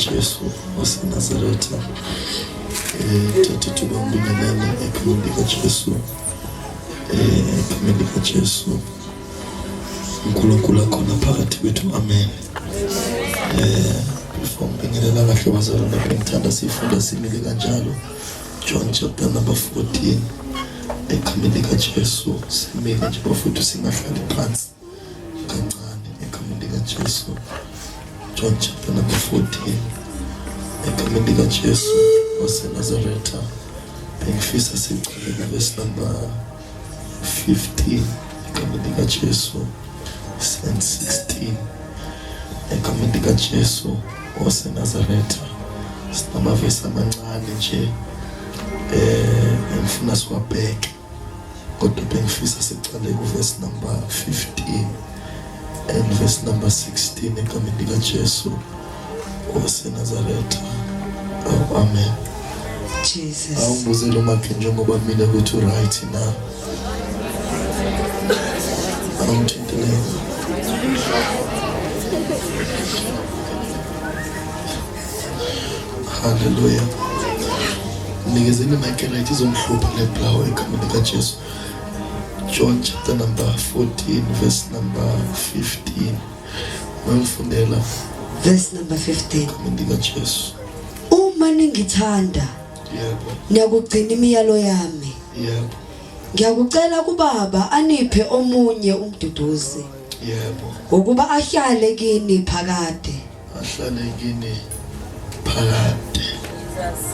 likaJesu waseNazaretha. Thatha ubingelele egameni likaJesu. Egameni likaJesu. uNkulunkulu akhona phakathi kwethu. Amen. Before ngibingelela kahle bazalwane bengithanda sifunda simile kanjalo. John chapter number 14. Egameni likaJesu simile nje bafuthu singahlali phansi kancane egameni likaJesu. John chapter number 14. Egameni likaJesu waseNazaretha. Bengifisa siqale verse number 15. Egameni likaJesu and 16. Egameni likaJesu waseNazaretha. Sinamavesi amancane nje engifuna siwabheke, kodwa bengifisa siqale kuverse number 15 and verse number 16 egameni likaJesu waseNazaretha. Oh, amen. Jesus. Awungibuzele umakhe njengoba mina kuthi right now. Awungithintele. Hallelujah. Nikezeni Michael right izomhlupha leblawo egameni likaJesu. John chapter number 14 verse number 15. Ngifundela Verse number 15. egameni likaJesu. Uma ningithanda, Yebo. ngiyakugcina imiyalo yami. Yebo. Ngiyakucela kuBaba aniphe omunye umduduzi. Yebo. Ukuba ahlale kini phakade. Ahlale kini phakade.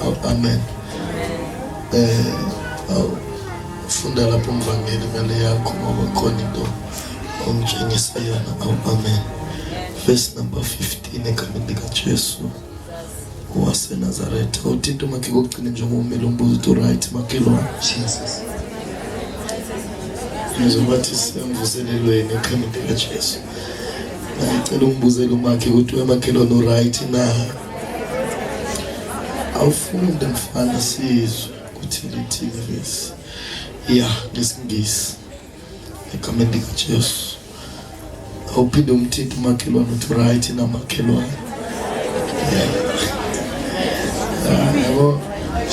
Oh, amen. Funda lapho umvangeli ngale yakho ngoba khona into omtshengisa yona. Oh, amen. Verse number 15 egameni likaJesu waseNazaretha. Uthi into makhe kokugcina njengomelo umbuzo uthi right makhelwane. Jesus. Ngizobathi siyamvuselelweni egameni likaJesu. Ngicela umbuzele umakhe ukuthi wemakhelwane right na. Awufunde mfana sizwe ukuthi lithi verse. Yeah, ngesingisi. Egameni likaJesu. Awuphinde umthinta umakhelwane uthi right na makhelwane. Yabo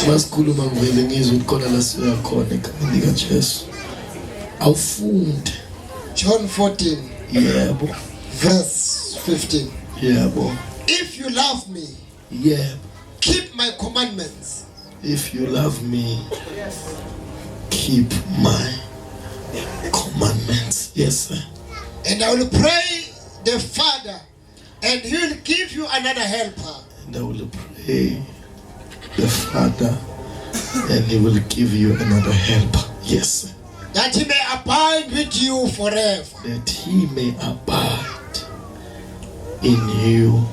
masikhuluma ngivele ngizwe ukuthi khona la siya khona egameni likaJesu. Awufunde John 14 yebo verse 15. yebo If you love me, yebo. keep my commandments. If you love me, keep my commandments. Yes, sir. And I will pray the Father, and he will give you another helper. And I will pray the Father, and he will give you another helper. Yes, sir. That he may abide with you forever. That he may abide in you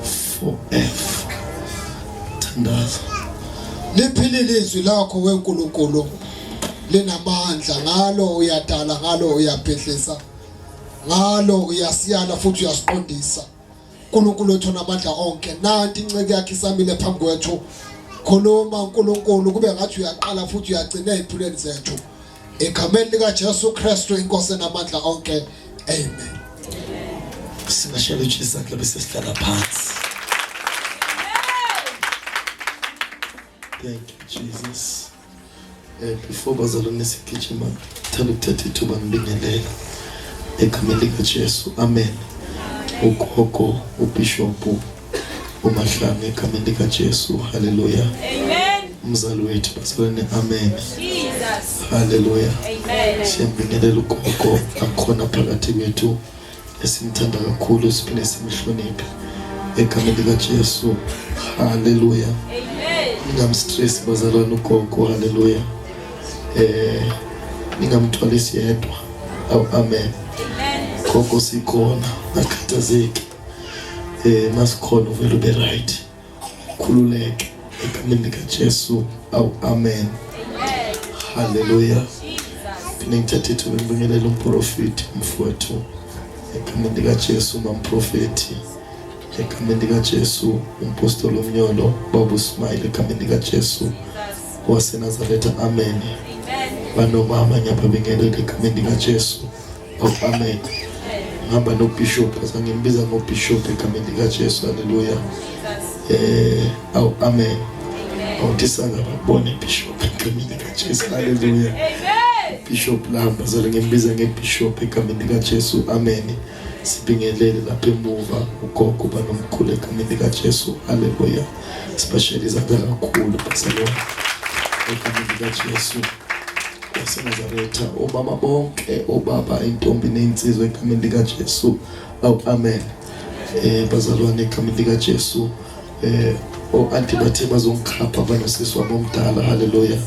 forever. Tandaza. Liphilile izwi lakho weNkulunkulu linamandla, ngalo uyadala, ngalo uyaphehlisa, ngalo uyasiyala futhi uyasiqondisa. uNkulunkulu wethu namandla onke, nanti inceke yakhe isamile phambi kwethu. Khuluma uNkulunkulu kube ngathi uyaqala futhi uyagcina eziphulweni zethu. Egameni likaJesu Kristu inkosi namandla onke. Amen. Singashela uJesu sakhe bese sihlala phansi. Thank you, Jesus. Before bazalwane sigijima, thanda ukuthatha ithuba ngibingelela egameni likaJesu. Amen. Ugogo, uBishop, uMahlanga egameni likaJesu. Hallelujah. Amen. Umzali wethu bazalwane. Amen. Jesus. Hallelujah. Amen. Siyambingelela ugogo akhona phakathi kwethu esimthanda kakhulu siphinde simhloniphe egameni likaJesu. Hallelujah. Amen. Ningamstress bazalwane ugogo. Hallelujah. Ningamthwalisi yedwa. Amen. Amen. Gogo sikhona akhathazeki. Masikhona uvela ube right. Khululeke egameni likaJesu. Amen. Amen. Hallelujah. Jesus. Ngithathe ithuba ngibingelela umprofeti mfowethu egameni likaJesu, umprofeti egameni likaJesu, umpostoli Umnyolo Baba Smile egameni likaJesu waseNazaretha. Amen. Amen. Banomama nyapha bingelela egameni likaJesu. Amen. ngihamba noBishop asangimbiza ngoBishop egameni likaJesu. Haleluya. Amen. Awutisanga babone Bishop egameni likaJesu. Haleluya. Amen. Bishop lamba zale ngimbiza ngeBishop egameni likaJesu. Amen. Sibingelele lapha emuva ugogo banomkhulu egameni likaJesu. Haleluya. Especially kakhulu bazalwane egameni likaJesu waseNazaretha, obaba bonke, obaba, intombi neinsizwa egameni likaJesu. Amen. Bazalwane egameni likaJesu. Anti bathe bazongikhapha banosisi wami omdala. Haleluya.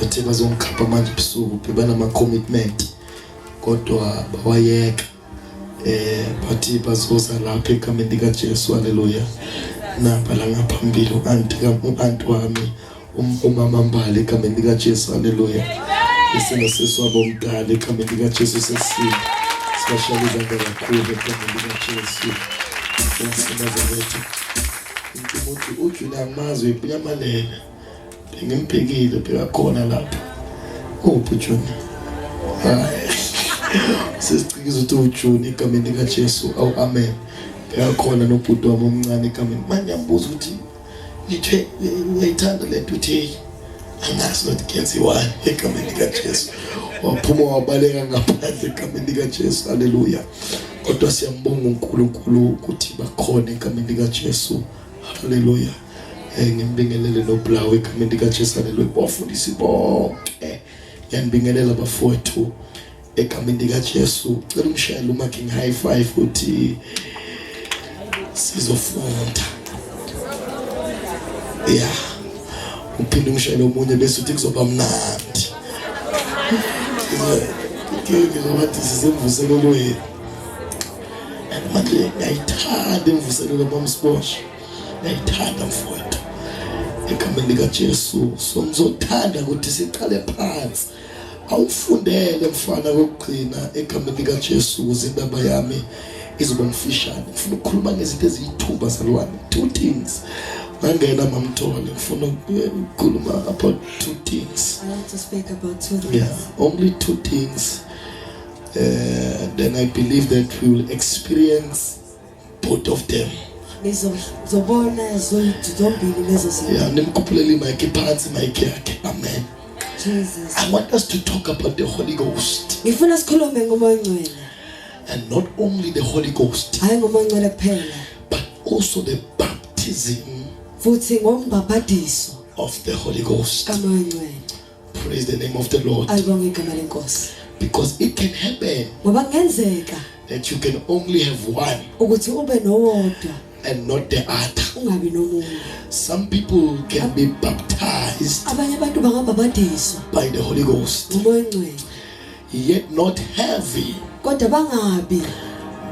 Bathe bazongikhapha manje ebusuku bebanama commitment kodwa bawayeka. Bathi bazoza lapha egameni likaJesu. Haleluya. Nabhala ngaphambili u-anti wami umama Mbali egameni likaJesu. Haleluya. Isinosisi wabo omdala egameni likaJesu sesini. Sibashaliza kakhulu egameni likaJesu. waseNazaretha. Umuntu ujula amazwe ePhuyamalele. Bengimpekile bekakhona lapha. Juni. Sesicikizwe ukuthi uJuni egameni likaJesu. Amen. Bekakhona nobhuti wami omncane egameni. Manje ngiyabuza ukuthi ngithe ngiyayithanda lento uthi angazi ukuthi kenziwani egameni likaJesu. Waphuma wabaleka ngaphandle egameni likaJesu. Haleluya. Kodwa siyambonga uNkulunkulu ukuthi bakhona egameni likaJesu. Haleluya. Ngimbingelele noBlawu egameni likaJesu. Haleluya. Bafundisi bonke ngiyanibingelela bafowethu egameni likaJesu. Cela umshayele uMaking high five uthi sizofunda. Yeah. Uphinde umshayele omunye bese uthi kuzoba mnandi. Ngizobathi sizemvuselelo yethu. Manje ngiyayithanda imvuselelo kaMamsbosh. Ngiyayithanda mfowethu. Egameni likaJesu sozothanda ukuthi siqale phansi. Awufundele mfana kokugcina egameni likaJesu ukuze indaba yami izoba mfishane. Ngifuna ukukhuluma ngezinto eziyithuba zalwane. Two things. Mangena mamthole ngifuna ukukhuluma about two things. I want to speak about two things. Yeah, only two things. Then I believe that we will experience both of them. Yeah, nimkhuphulele mic phansi mic yakhe. Amen. Jesus. I want us to talk about the Holy Ghost. Ngifuna sikhulume ngomoya ongcwele. And not only the Holy Ghost, Hayi ngomoya ongcwele kuphela, but also the baptism futhi ngombhabhadiso of the Holy Ghost. kamoya ongcwele. Praise the name of the Lord. Ayibonge igama lenkosi. Because it can happen Ngoba kungenzeka that you can only have one ukuthi ube nowodwa and not the other. ungabi nomunye. Some people can be baptized Abanye abantu bangabhabhadiswa by the Holy Ghost, ngomoya ongcwele yet not having kodwa bangabi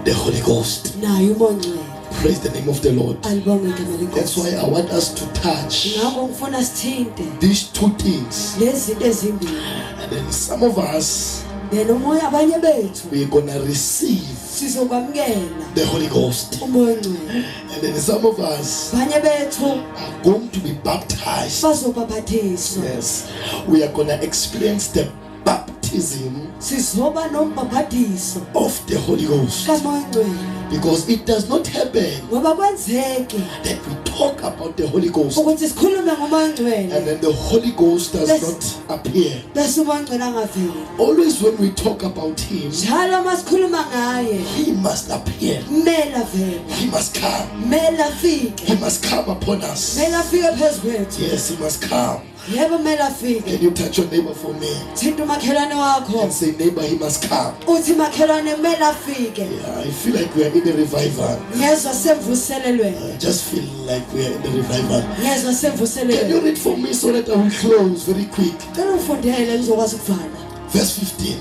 the Holy Ghost. nayo umoya ongcwele. Praise the name of the Lord. Ayibonge igama That's lenkosi. why I want us to touch Ngakho ngifuna sithinte these two things. lezi zinto ezimbili. And then some of us, Nomoya abanye bethu we're gonna receive sizokwamukela the Holy Ghost. umoya ongcwele. And then some of us Abanye bethu are going to be baptized. bazobhabhadiswa. Yes, we are gonna experience the baptism Sizoba nombhabhadiso of the Holy Ghost. kamoya ongcwele. Because it does not happen Ngoba kwenzeke that we talk about the Holy Ghost ukuthi sikhulume ngomoya ongcwele and then the Holy Ghost does not appear. bese umoya ongcwele angaveli. Always when we talk about Him, Njalo masikhuluma ngaye He must appear. kumele avele, He must come. kumele afike, He must come upon us. kumele afike phezu kwethu. Yes, He must come. Yebo kumele afike. Can you touch your neighbor for me Thinta umakhelwane wakho and say, neighbor, He must come? uthi makhelwane kumele afike. Yeah, I feel like we are in a revival. Ngezwe semvuselelweni, I just feel like we are in a revival. ngezwe Can you semvuselelweni. read for me so that I will close very quick? Cela ufundele ngizokwazi ukuvala. Verse 15.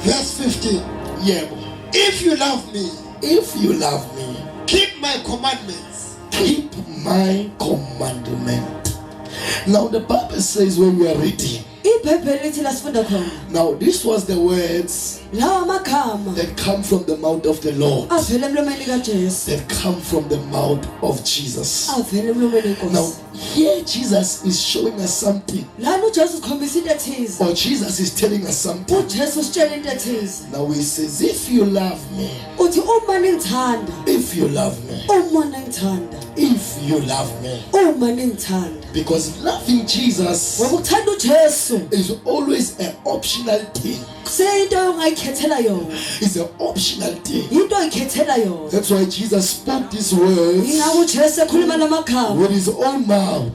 Verse 15. Yeah. If you love me, If you love me, keep my commandments. keep my commandment. Now the Bible says when we are reading, iBhayibheli lithi la sifunda khona Now, this was the words lawa magama that come from the mouth of the Lord, avela emlomeni kaJesu that come from the mouth of Jesus. avela emlomeni Now, kaNkosi here Jesus is showing us something, lana uJesu ukhombisa into ethize or Jesus is telling us something. uJesu usitshela into ethize Now, he says, if you love me, uthi uma ningithanda if you love me, uma ningithanda if you love me, uma ningithanda because loving Jesus ngoba ukuthanda uJesu is always an optional thing. kuseyinto ongayikhethela yona It's an optional thing. into oyikhethela yona That's why Jesus spoke these words ingakho uJesu ekhuluma lamagama with his own mouth.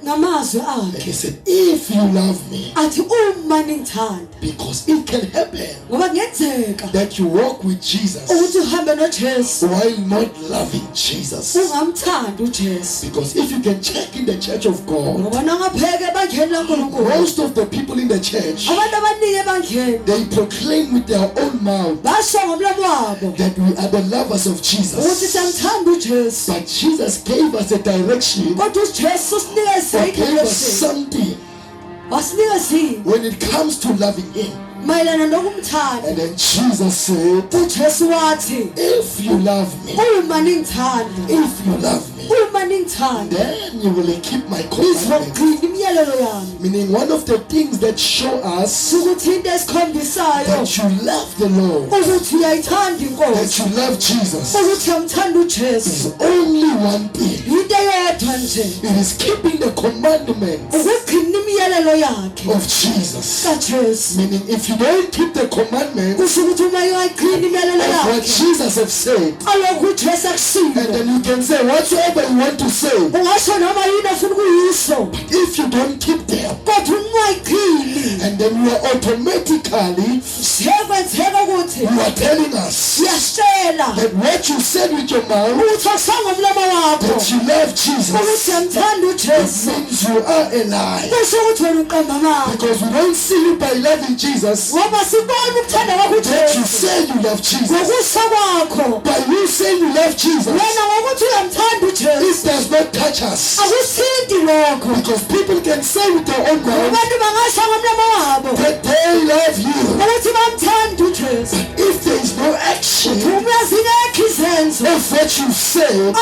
ngamazwi And he akhe said, if you love me, athi uma ningithanda because it can happen ngoba kuyenzeka that you walk with Jesus ukuthi uhambe noJesu while not loving Jesus. ungamthandi uJesu Because if you can check in the church of God, ngoba nangapheke ebandleni laNkulunkulu most of the people in the church, abantu abaningi ebandleni they proclaim with their own mouth basho ngomlomo wabo that we are the lovers of ukuthi Jesus. siyamthanda uJesu But Jesus gave us a direction, kodwa uJesu usinikeze or gave us ikhesi something wasinikeze when it comes to loving Him. mayelana nokumthanda And then Jesus said, uJesu wathi if you love me, uma ningithanda if you love me, uma ningithanda then you will keep my commandments. izogcina imiyalelo yami Meaning one of the things that show us ukuthi into esikhombisayo that you love the Lord, ukuthi uyayithanda that inkosi you love Jesus, ukuthi uyamthanda is uJesu only one thing. into eyodwa nje It is keeping the commandments ukugcina imiyalelo yakhe of Jesus. kaJesu Meaning if you don't keep the commandments kusho ukuthi uma uyayigcina imiyalelo of what yakhe Jesus have said, alokhu uJesu and akusile then you can say whatsoever you want to say, ungasho noma yini ofuna ukuyisho if you don't keep them, kodwa ungayigcini and then you are automatically, sekwenzeka ukuthi you are telling us uyasitshela that what you said with your mouth, ukuthi akusangomlomo wakho that you love Jesus, ukuthi uyamthanda it uJesu means you are a lie. kusho ukuthi wena uqamba amanga Because we don't see you by loving Jesus, ngoba sibona ukuthanda kwakho that you uJesu say you love Jesus. ngokusho kwakho By you saying you love Jesus, wena ngokuthi uyamthanda uJesu it does not touch us. akusinti lokho Because people can say with their own mouth abantu bangasho ngomlomo wabo that they love you. ukuthi bamthanda uJesu If there is no action uma zingekho izenzo of what you say,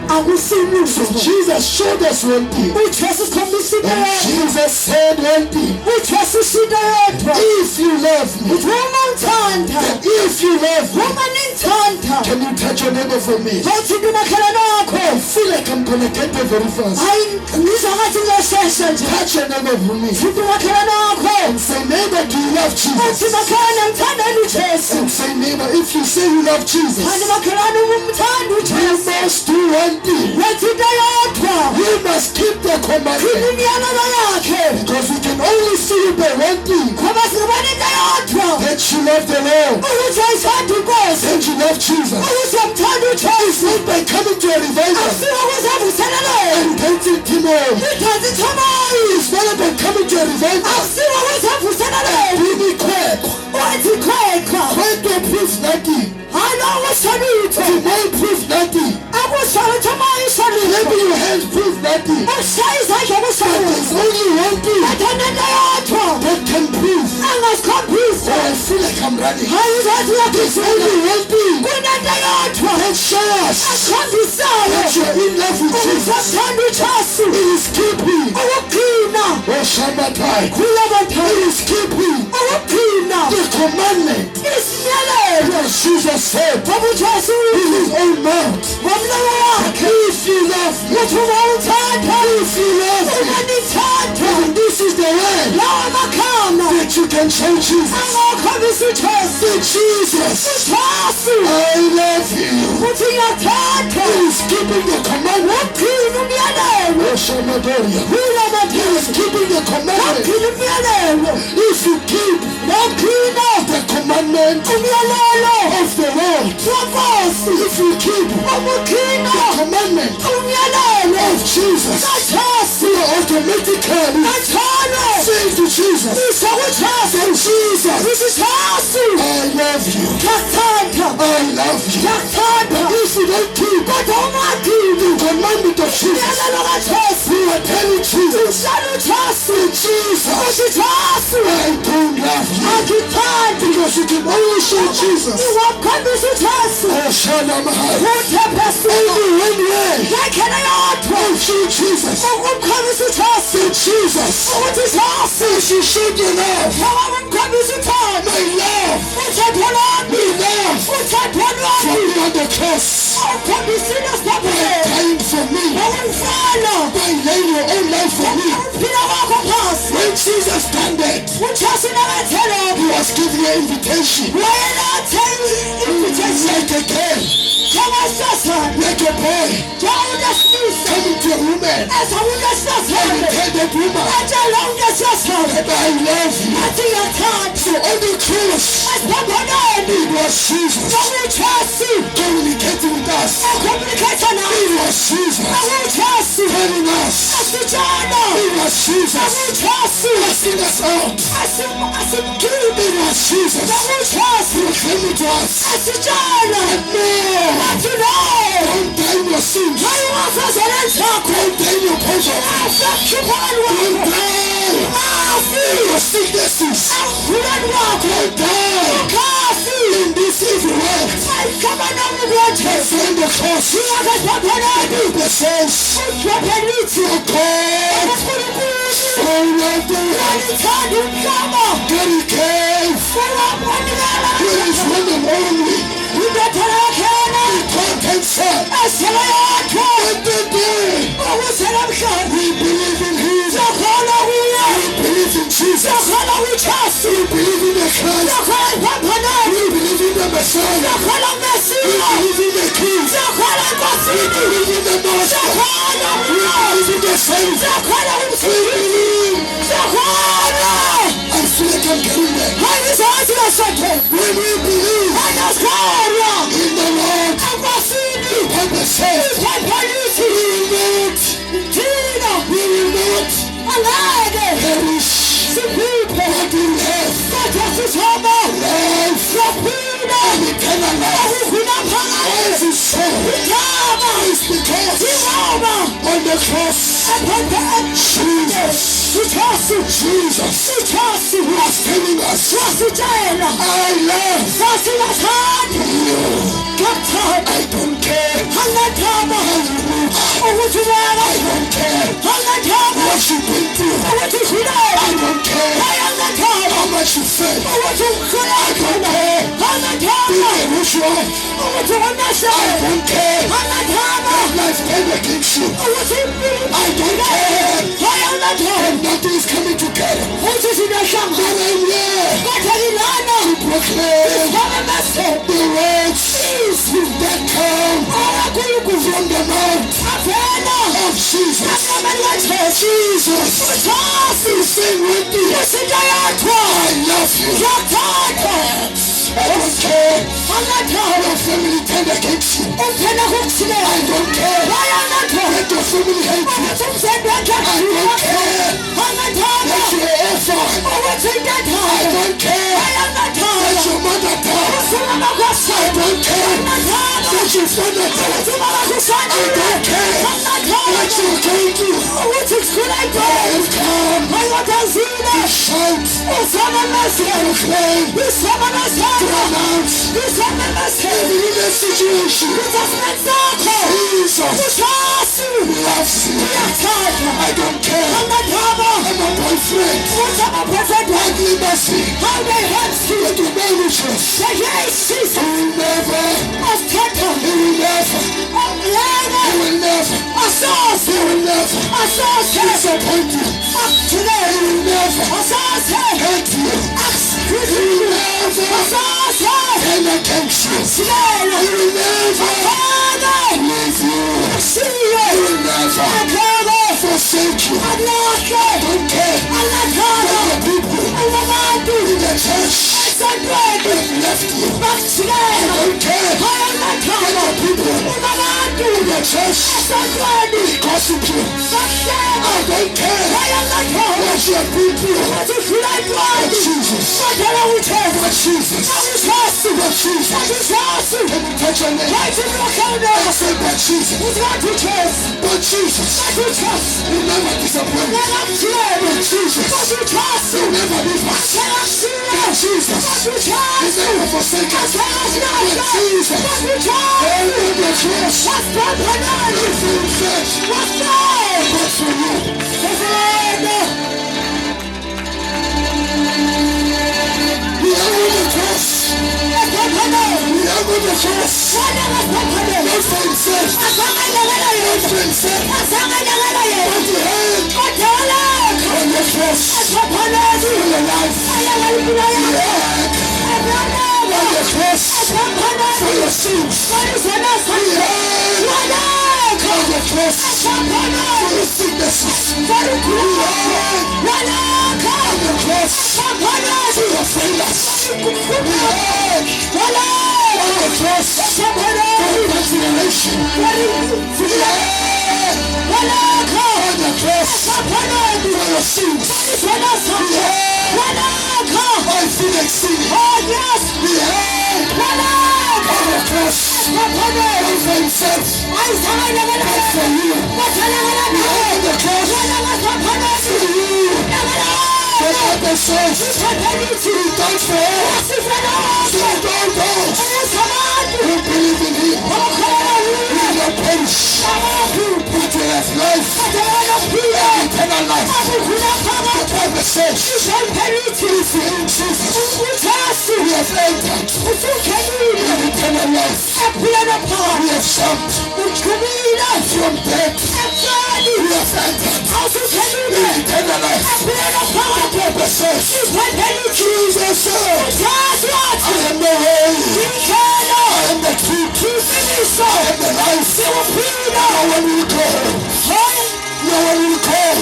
akusimuso Jesus showed us one thing. uJesu sikhombisa into And yodwa Jesus said one thing. uJesu ushinto yodwa If you love me, uthi uma ngithanda if you love me, uma ningithanda can you touch your neighbor for me? uthi umakhelwane wakho I feel like I'm gonna get there very fast. hayi ngizwa ngathi ngiyoshesha nje Touch your neighbor for me. uthi umakhelwane wakho And say, neighbor, do you love uthi Jesus? makhelwane ngithandani uJesu And say, neighbor, if you say you love Jesus, kanti makhelwane umthanda you uJesu must do one thing. wethi into yodwa You must keep the commandment. imiyalelo yakhe Because we can only see you by one thing. ngoba singabona into yodwa That you love the Lord. ukuthi ayithanda inkosi That you love Jesus. ukuthi yamthanda It's uJesu not by coming to a revival asiwa ukuze avuselelele and dancing Timon. idansi thomayi It's not about coming to a revival asiwa ukuze and avuselelele being quiet. wathi khwekha Quiet don't prove nothing. hayi lo kusholutho Timon proves nothing. akusholutho mayisholutho Clapping your hands proves nothing. ukushaya izandla But there's kusholutho only one thing athanda into yodwa that can prove. angasikhombisa Oh, I feel like I'm running. hayi uzathi There's uyagijima only one thing kunento yodwa that shows us akhombisayo that you're in love with ukuthi Jesus. athanda uJesu It is keeping. ukugcina Oh, Shabbatai. kulabantu It is keeping ukugcina the commandment. isimyalelo Because Jesus said ngoba uJesu in his own mouth, ngomlomo wakhe if you love me, uthi uma uthanda if you love uma me, nithanda then this is the way lawa makhama that you can show Jesus. angakhombisa uJesu Say, Jesus, uJesu I love you. uthi ngiyathanda He is keeping the commandment. ugcina umyalelo Oh, Shamadoria. He kulabantu is keeping the commandment. ugcina umyalelo If you keep nogcina the commandment umyalelo of the Lord, wenkosi if you keep umugcina the commandment umyalelo of Jesus, kaJesu you are automatically kathalo saying to Jesus, isho kuJesu Jesus, ithi Jesu I love you. ngiyakuthanda I love you. ngiyakuthanda If you don't keep kodwa ungagcini the commandment of Jesus, umyalelo kaJesu you are telling Jesus, uhlala uJesu Jesus, uthi uthi mawusho Jesus. Iwamkhombisa uJesu. Shana mahai. Uthe phezulu. Only one way. Yakhona yodwa. Through Jesus. Ukumkhombisa uJesu. Jesus. Ukuthi Jesu. You should your love. Wawamkhombisa uthando. My love. Uthando lwami. My love. Uthando For lwami. me on the cross. Ukhombisile esibhedlela. Dying for me. Wawumfana. By laying your own life for me. Uphila kwakho phasi. When Jesus done that, uJesu nakethela. he was giving an invitation. Wayelethe invitation. Like a girl, Njengowesifazane. like a boy, Njengowesifazane. coming to a woman Ezawumuntu and wesifazane. tell that woman, Atshela umuntu wesifazane. that I love you. Athi ngiyathanda. So on the cross, Esiphambonweni. it was Jesus UJesu. communicating with us. Ucommunicate nathi. It was Jesus UJesu. telling us. Asitshela. It was Jesus UJesu. casting us out. Asimkhiphi. It was Jesus UJesu. proclaiming to us, Asitshela. no, Athi no. don't die in your sins. Ayuwafezela zakho. Don't die in your poison. Asakhiphalani Don't wakho. die Afi. in your sicknesses. Akhulani wakho. Don't die Kafi. in this evil world. Ayikhamba nami kuJesu. On the cross, Ingakasiphamboneni. the saints Udwebe lithi. of God, uNkulunkulu so loved the world walithanda umhlaba. that he gave Wawamnikela. his one and only Indodana yakhe yena. begotten Son. Esele yakhe. And today, Ukuze namhlanje. we believe in him. Siyakholwa kuye. We believe in Jesus. Siyakholwa kuJesu. We believe in the Christ. Siyakholwa ekuphamboneni. We believe in the Messiah. Siyakholwa We kuMesiya. believe in the King. Siyakholwa We enkosini. believe in the Master. Siyakholwa We kuye. believe in the Saints. Siyakholwa We kumsindisi. believe. Siyakholwa. I feel like I'm getting there. Angizazi lesotho. When we believe Angasikholwa. in the Lord Enkosini. and the Saints, Isiphambonisi. we will not, Thina. we will not Angeke. perish, Siphuphe. but we will have Kodwa sithoma. life Sophina. and eternal life. Akukuna As phakathi. is so, Ithaba. it's because Ingoma. on the cross, Jesus, uJesu. Jesus uJesu. was telling us, Wasitshela. I love Sasingathanda. you. Ngakuthanda. I don't care Angathaba. how you look. Ukuthi ubaba. I don't care Angathaba. what you've been through. Ukuthi I udlulela. don't care Angathaba. how much you felt. Ukuthi ukhulekile. Angathaba. Being who you are. Ukuthi I unesele. don't care Angathaba. that life came against you. Ukuthi impilo. I don't care Angathaba. that nothing is coming together. Ukuthi sinehlangano. But I'm here Kodwa ngilana. to proclaim Wamemese. the words that come from the mouth Avela. of Jesus. Amameli kaJesu. Jesus is saying with me, Isinto yakho. I love you. Ngiyakuthanda. I don't care Angathaba. your family turned against you. Umphela kukuthibela. I don't care Angathaba. that your family hates you. Ukuthi umzimba wakhe I don't care Angathaba. that you're orphan. Ukuthi I indathaba. don't care Angathaba. that your mother died. Usumama kwasa. I don't care Angathaba. that your father died. Ukuthi ubaba kusandile. I don't care Angathaba. what you're going through. Ukuthi kukhula I impela. have come Ayikwathazile. to shout, Usamamese. proclaim, Usamamese. to announce Usamamese. every in a situation. Usasimeni sakho. Jesus uJesu. loves you. Uyakuthanda. I don't care. Angathaba. I'm a boyfriend. Ukuthi ama-boyfriend wakho. Ugly messy. How they hurt you. But you marriages. Yayisisa. He will never. Asithatha. He will never. Amlele. He will never. Asoze. He will never Asoze. disappoint you. He Akuthulele. will never Asoze. hurt you. He will never Asoze. turn against you. Akuthulele. He will never Akhona. leave you. Siye. He will never Akhona. forsake you. Alahle. Don't care Angathaba. what the people Abantu. in the church Esandweni. have left you. Bakuthulele. Don't care what Angathaba. the people Abantu. in the church Esandweni. gossip you. Bakuhleba. I don't care Angathaba. what what you have been through. What you feel like But doing. Jesus. What I will test. But Jesus. I will trust you. But Jesus. I will trust you. Can you touch your name? Why do you not come I now? say, but Jesus. Who's got to trust? But Jesus. What you trust? You never disappoint me. When I'm scared. But Jesus. What you trust? You never leave us. When I'm scared. But Jesus. What you You trust? never forsake us. When I'm But scared. Jesus. What you trust? All of the cross. What's that banana? Nothing said. What's that? But for you. What's that? We are on the cross. What's that banana? We are on the cross. What was that banana? Nothing said. Asanganyangala yena. Nothing said. Asanganyangala yena. But you had Kodwa on the cross. asaphalani. For your life. Ayakalipula You yakho. had Abana. on the cross. For Asaphalani. your sins. Walisana You sakho. had Walakho. on the cross. For Asaphalani. your sicknesses. Walukhulu. You Walakho. on the cross. Asaphalani. For your failures. Walukhulu. You Walakho. on the cross. For Asaphalani. your consideration. Walukhulu. You Walakho. on the cross. Asaphalani. For your sins. Walisana sakho. Walakho. I feel exceeding. Oh yes. You had Walakho. on the cross. Asaphalani. For himself. Ayisanganyangala And for you. Wathalangala You nawe. on the cross. Wena wasaphalani. For you. Nyangala For yonke. other souls. Iphathelithi. He died for all. Wasifela So wonke. don't those Ayasabantu. who believe in him Abakholelwa will kuye. not perish, Abafi. but will have life, Kodwa banophila. eternal life. Abukhula The phakathi. Bible says, Isho ipelithi. if you in Jesus, UJesu. we have entered Usukhelile. eternal life. Ephilele We phakathi. have jumped Uqhubile. from death. Emhlali. We have entered Awusukhelile. eternal life. Ephilele The phakathi. Bible says, Iphathelithi. Jesus said, Ujesu wathi. I am the way, Indlela. I am the truth, Iqiniso. I am the life. Siwuphila. No one will call, Hayi. no one will call,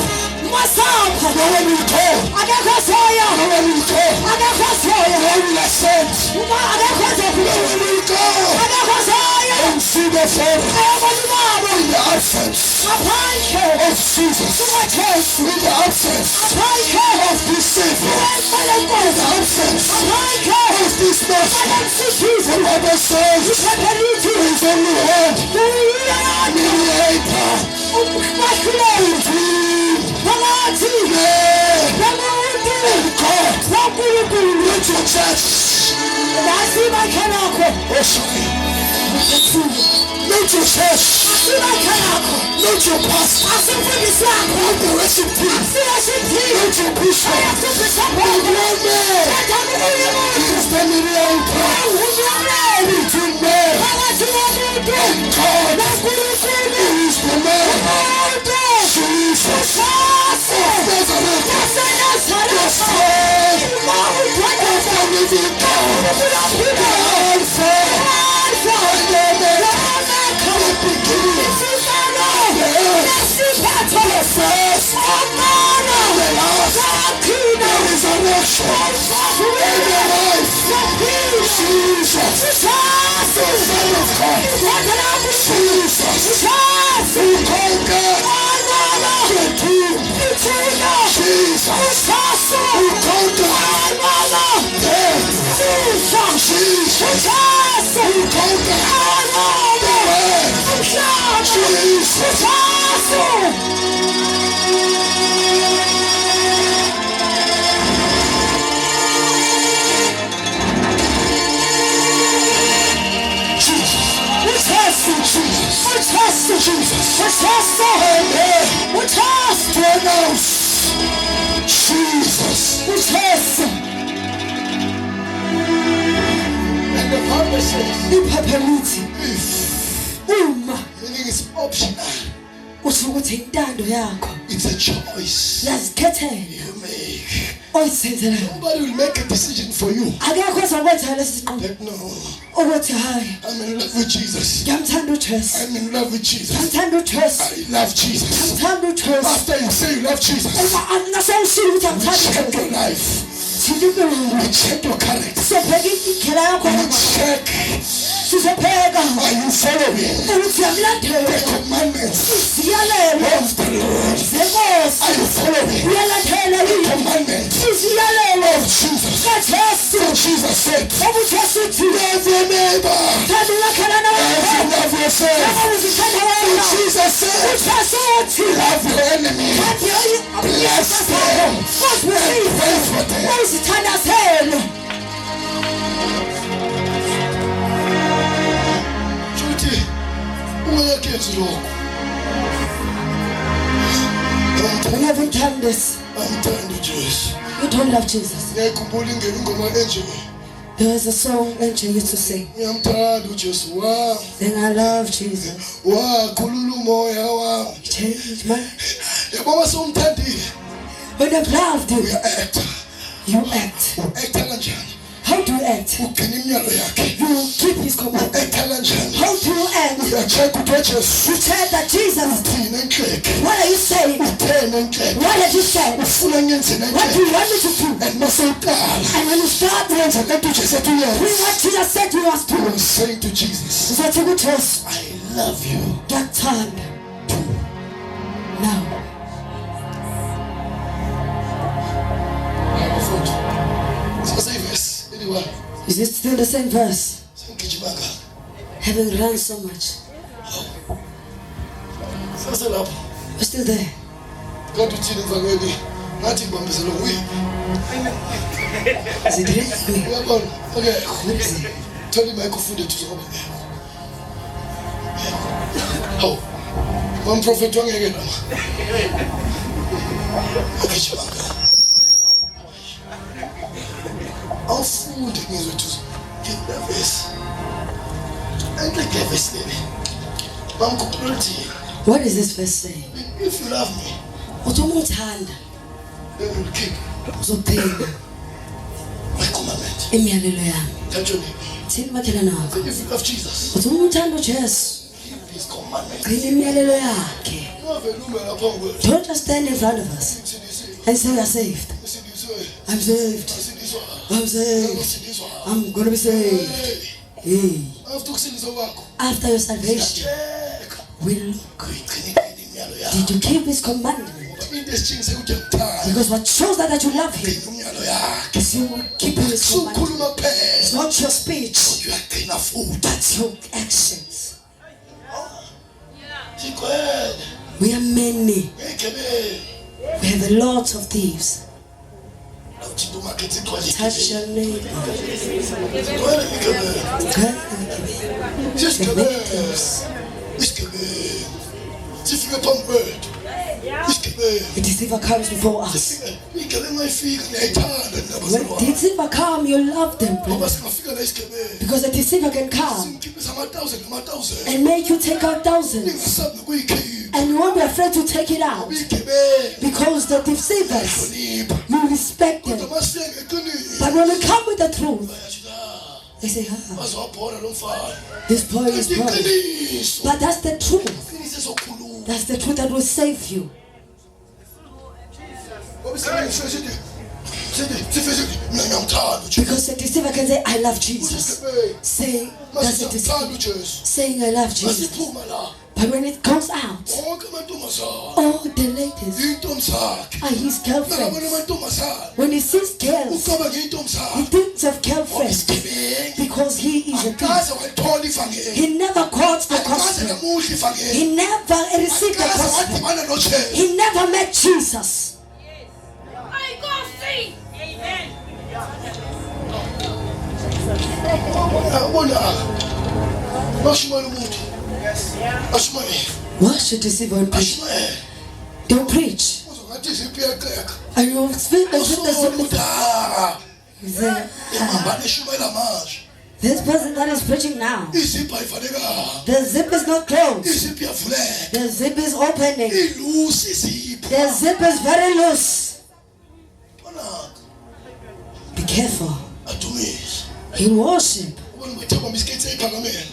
Masapha. no one will call, Akekho soya. no one will call, Akekho soya. no one will ascend, Uma akekho no soya. one will go Akekho soya. and see the Father Ayabona ubaba. in the absence Ngaphandle. of Jesus, UJesu. in the absence Ngaphandle. of this Savior, in the absence Ngaphandle. of this Master. Alamsikizo. The Bible says, Iphathelithi. there is only one Uyayana. mediator Umahluleli. between Phakathi. man Nomuntu. and God. NoNkulunkulu. Let your church, Nasi ibakhe lakho. oh sorry, let your church, Ibakhe lakho. let your pastor, Asimfundisi wakho. let the worship team, Siyashithile. let your bishop, Ayasifisa the bonke. one man Ethanda omunye umuntu. is the mediator Uhulumeni. between man Phakathi komuntu. and God. NoNkulunkulu. Who is the man? Umuntu. Jesus Jesu. Nazareth, the WaseNazaretha. Son Indodana of the living God, kaNkulunkulu. the Alpha Alpha. and Omega, Omega. the beginning, Isizalo. the end, Nesiphetho. the first, Umbono. the last, Saphila. the resurrection, and the life. Jesus, the Son of God, Jesus, who conquered the tomb, Jesus, who conquered death, Jesus, who conquered the world, Jesus, to announce Jesus. And the Bible says, Iphepheluthi uma meaning it's optional. kusho ukuthi intando yakho It's a choice yazikhethela you make. oyisenzelayo. Nobody will make a decision for you. Akekho ozokwenza lesi sinqumo That no, ukuthi hayi I'm in love with Jesus. ngiyamthanda uJesu. I'm in love with Jesus. Ngiyamthanda uJesu. I love Jesus. Ngiyamthanda uJesu. After you say you love Jesus, Uma anasawusile ukuthi we check ngiyamthanda your uJesu. life. Sibukele. We check your character. Sibheka indlela yakho We mama. check, Sizopheka are you following ukuthi the uyamlandela. commandments Siyalele of the Lord? zenkosi. Are you following Uyalandela yini? Jesus said, usasothi love your enemy. Bless them. Pray for them. uzithandazele Futhi ungakenzi lokho. you haven't done this Angithandi uJesu. you don't love Jesus. Ngiyakhumbula ingoma enje. There was a song Angel used to sing Ngiyamthanda uJesu wami. saying I love Jesus, Wakhulula umoya wami. he changed my Yabo masomthandile. when I've loved you Uya-act. you act. U-acta kanjani? How do you act? Ugcina imiyalo yakhe. You keep his command. U-acta kanjani? How do you act? Uya-check ukuthi uJesu You said that Jesus, uthini enhleke. what are you saying? Utheni enhleke. What did you say? Ufuna ngenzeni What do enhleke. you want me to do? And masewuqala. And when you start doing Lento uJesu ethi doing uyenza. what Jesus said you must You do, are saying to Jesus, uzathi kuJesu I love you. ngiyakuthanda now. Saseyivesi. Anyway, Is it still the same verse? sengigijimanga. Having run so much, Saselapho. we're still there. Kodwa uthini mfakweni? Ngathi ngibambisela kuye. Is it really? Uyabona? Okay. What is it? Thola i-microphone ethu zoba ngekho. Hawu. Mamprofethi wangeke noma. Ngigijimanga. Awufunde ngizwe ukuthi ngiyavesi. Angeke leli. Bamkhuphula uthi What is this verse saying? if you love me, Uthi uma ungithanda then you'll keep uzogcina my commandment. imiyalelo yami. Touch your neighbor. Thini makhelwane wakho? If you love Jesus, Uthi uma uthanda uJesu keep his commandment. gcina imiyalelo yakhe. Ungavele ume lapha ngwethu. Don't just stand in front of us Sindiswe. and say you're saved. Sindiswe. I'm saved. Sindiswa. I'm saved. Sindiswa. I'm gonna be saved. Hey, Hey. after ukusindiswa kwakho, After your salvation, check. we look. Uyigcinile imiyalo yakho. Did you keep his commandment? Into esitshengisa ukuthi uyamthanda. Because what shows that you love him Ugcina imiyalo yakhe. is you keeping his commandment. Sukhuluma kuphela. It's not your speech, Uyagcina futhi. that's your actions. Sigcwele. We are many. Ngegebeni. We have a lot of thieves. Awuthi umakhethi igcwele. Touch your neighbor. Sigcwele ngegebeni. Sisigcwele. Isigcwele. Sifike phambi kwethu. Isigcwele. The deceiver comes before us. Igcwele ngayifika ngiyayithanda When the deceiver comes, you love them. ngoba singafika la isigcwele. Because the deceiver can come Simkhiphisa ama-1000 and make you take out thousands. ningasabi nokuyikhipha. And you won't be afraid to take it out. Isigcwele. Because the deceivers, Hlonipha. you respect Kodwa them. masifike ngeqiniso. But when we come with the truth, Bayathi la. they say, Bazawubhona lo mfana. this boy is wrong. Iqiniso. But that's the truth. Iqiniso ezokhuluma. That's the truth that will save you. Ngoba isibonisa sithi sife sithi mina ngiyamthanda uJesu. Because the deceiver can say, I love Jesus. Saying, that's the Masithanda deceiver. uJesu. Saying, I love Jesus. Masiphuma la. But when it comes out, Wonke amantombazana. all the ladies Intombi zakhe. are his Nakabona girlfriends. amantombazana. When he sees girls, Ucaba ngeintombi he zakhe. thinks of girlfriends Isigebengu. because he is a thief. Akaze walithola ivangeli. He never caught the Akaze gospel. ngamudla ivangeli. He never received the Akaze gospel. wadibana noJesu. He never met Jesus. I go see. Amen. Yabona. Bashumela umuntu. Bashumela. Watch the deceiver and preach. Bashumela. Don't preach. Uzongathi iziphi iyaqeka. And you speak as if Usuke there's ukuthi something. imambane eshumela manje. This person that is preaching now, Iziphi ayivalekanga. the zip is not closed. Iziphi iyavuleka. The zip is opening. Ilusi iziphi. The zip is very loose. Bona Be careful. adumise. In worship, Ubona ukuthi isiketi eyiphakamele.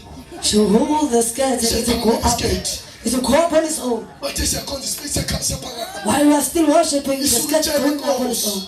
she'll hold the skirt and it will go up. It will go up on its own. Bathe siyakhonza isiketi sekhasi yaphakama. While we are still worshiping, the skirt is going up on its own.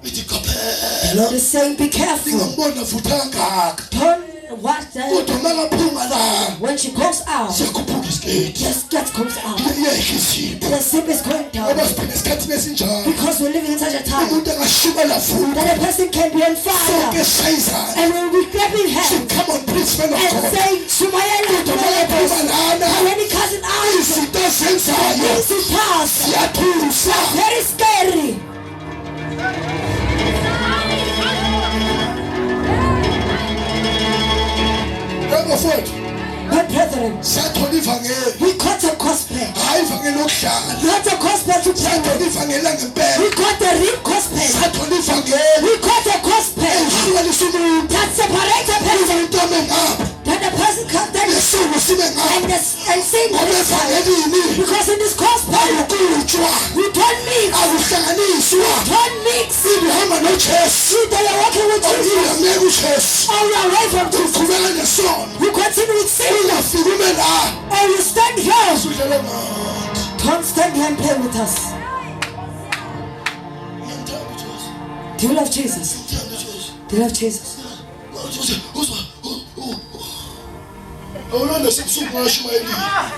Ithi qaphela. The Lord is saying, be careful. Ngingambona vutha kangaka. Don't watch that. Kodwa makaphuma la. When she goes out, Siyakhuphuka isiketi. the skirt comes out. Iyehla izipho. The zip is going Ngoba down. siphila esikhathini esinjalo. Because we're living in such a time Umuntu angashumela futhi. that a person can be on Sonke fire sayizana. and will be clapping hands Come on, please, man of and God. saying, Sumayela, Kodwa makaphuma lana. and when he comes out, Izipho asenzayo This does. siyathusa. Very scary. Bafowethu My brethren, siyathola ivangeli, we got a gospel. hayi ivangeli lokudlala. Not a gospel to play Siyathola with. ivangeli langempela. We got the real gospel. Siyathola ivangeli We got a gospel elihlukanisa umuntu. that separates a person. Into engapha That the person comes then nesimo sibe ngapha. and sing Ngoba this song. evangelini Because in this gospel, awukulutshwa, we don't mix. awuhlanganiswa. Don't mix. Ihamba noJesu. They are walking with Jesus. Uyameka uJesu. Or you are away from Jesus. Uqhubeka nesono. You continue with sin. Ungafiki ume la. Or you stand here. Usudlala ngathi. Don't stand here and play with us. Ngiyamthanda uJesu. Do you love Jesus? Ngiyamthanda uJesu. Do you love Jesus? Awulala sebusuku ngashumayeli.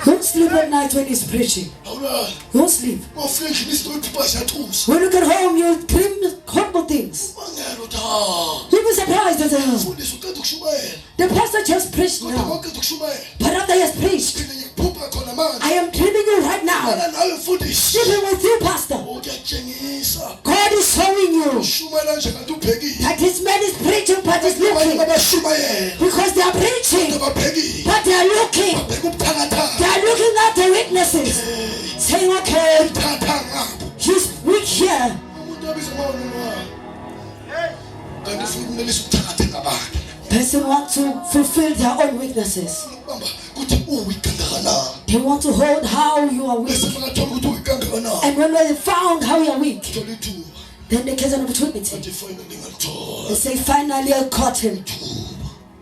Don't sleep at night when he's preaching. Awulala. Don't sleep. Mawufika endlini isidoda ipasi yathusa. When you get home, you'll dream horrible things. Mangela uthi You'll be surprised that mfundisi uqeda ukushumayela. the pastor just preached Kodwa now. waqeda ukushumayela. But after he has preached, Phinde ngiyakuphupha khona manje. I am dreaming you right now. Ana nawe mfundisi. Sleeping with you, pastor. Ukuyatshengisa. God is showing you Ushumayela nje kanti ubhekile. that this man is preaching, but he's Abanye looking. babashumayela. Because they are preaching, Ababhekile. but they are looking. Bheka ubuthakathaka. They are looking at the weaknesses. Saying, okay, Thatha ngapho. he's weak here. Umuntu abiza ngawona. Kanti futhi kumele sibuthakathe ngabani. Person wants to fulfill their own weaknesses. Bamba kuthi uwikangakanani. They want to hold how you are weak. Bese bangathola ukuthi uwikangakanani. And when they found how you are weak, Thola ithuba. then they get an opportunity. Athi finally ngalithola. They say, finally I caught him.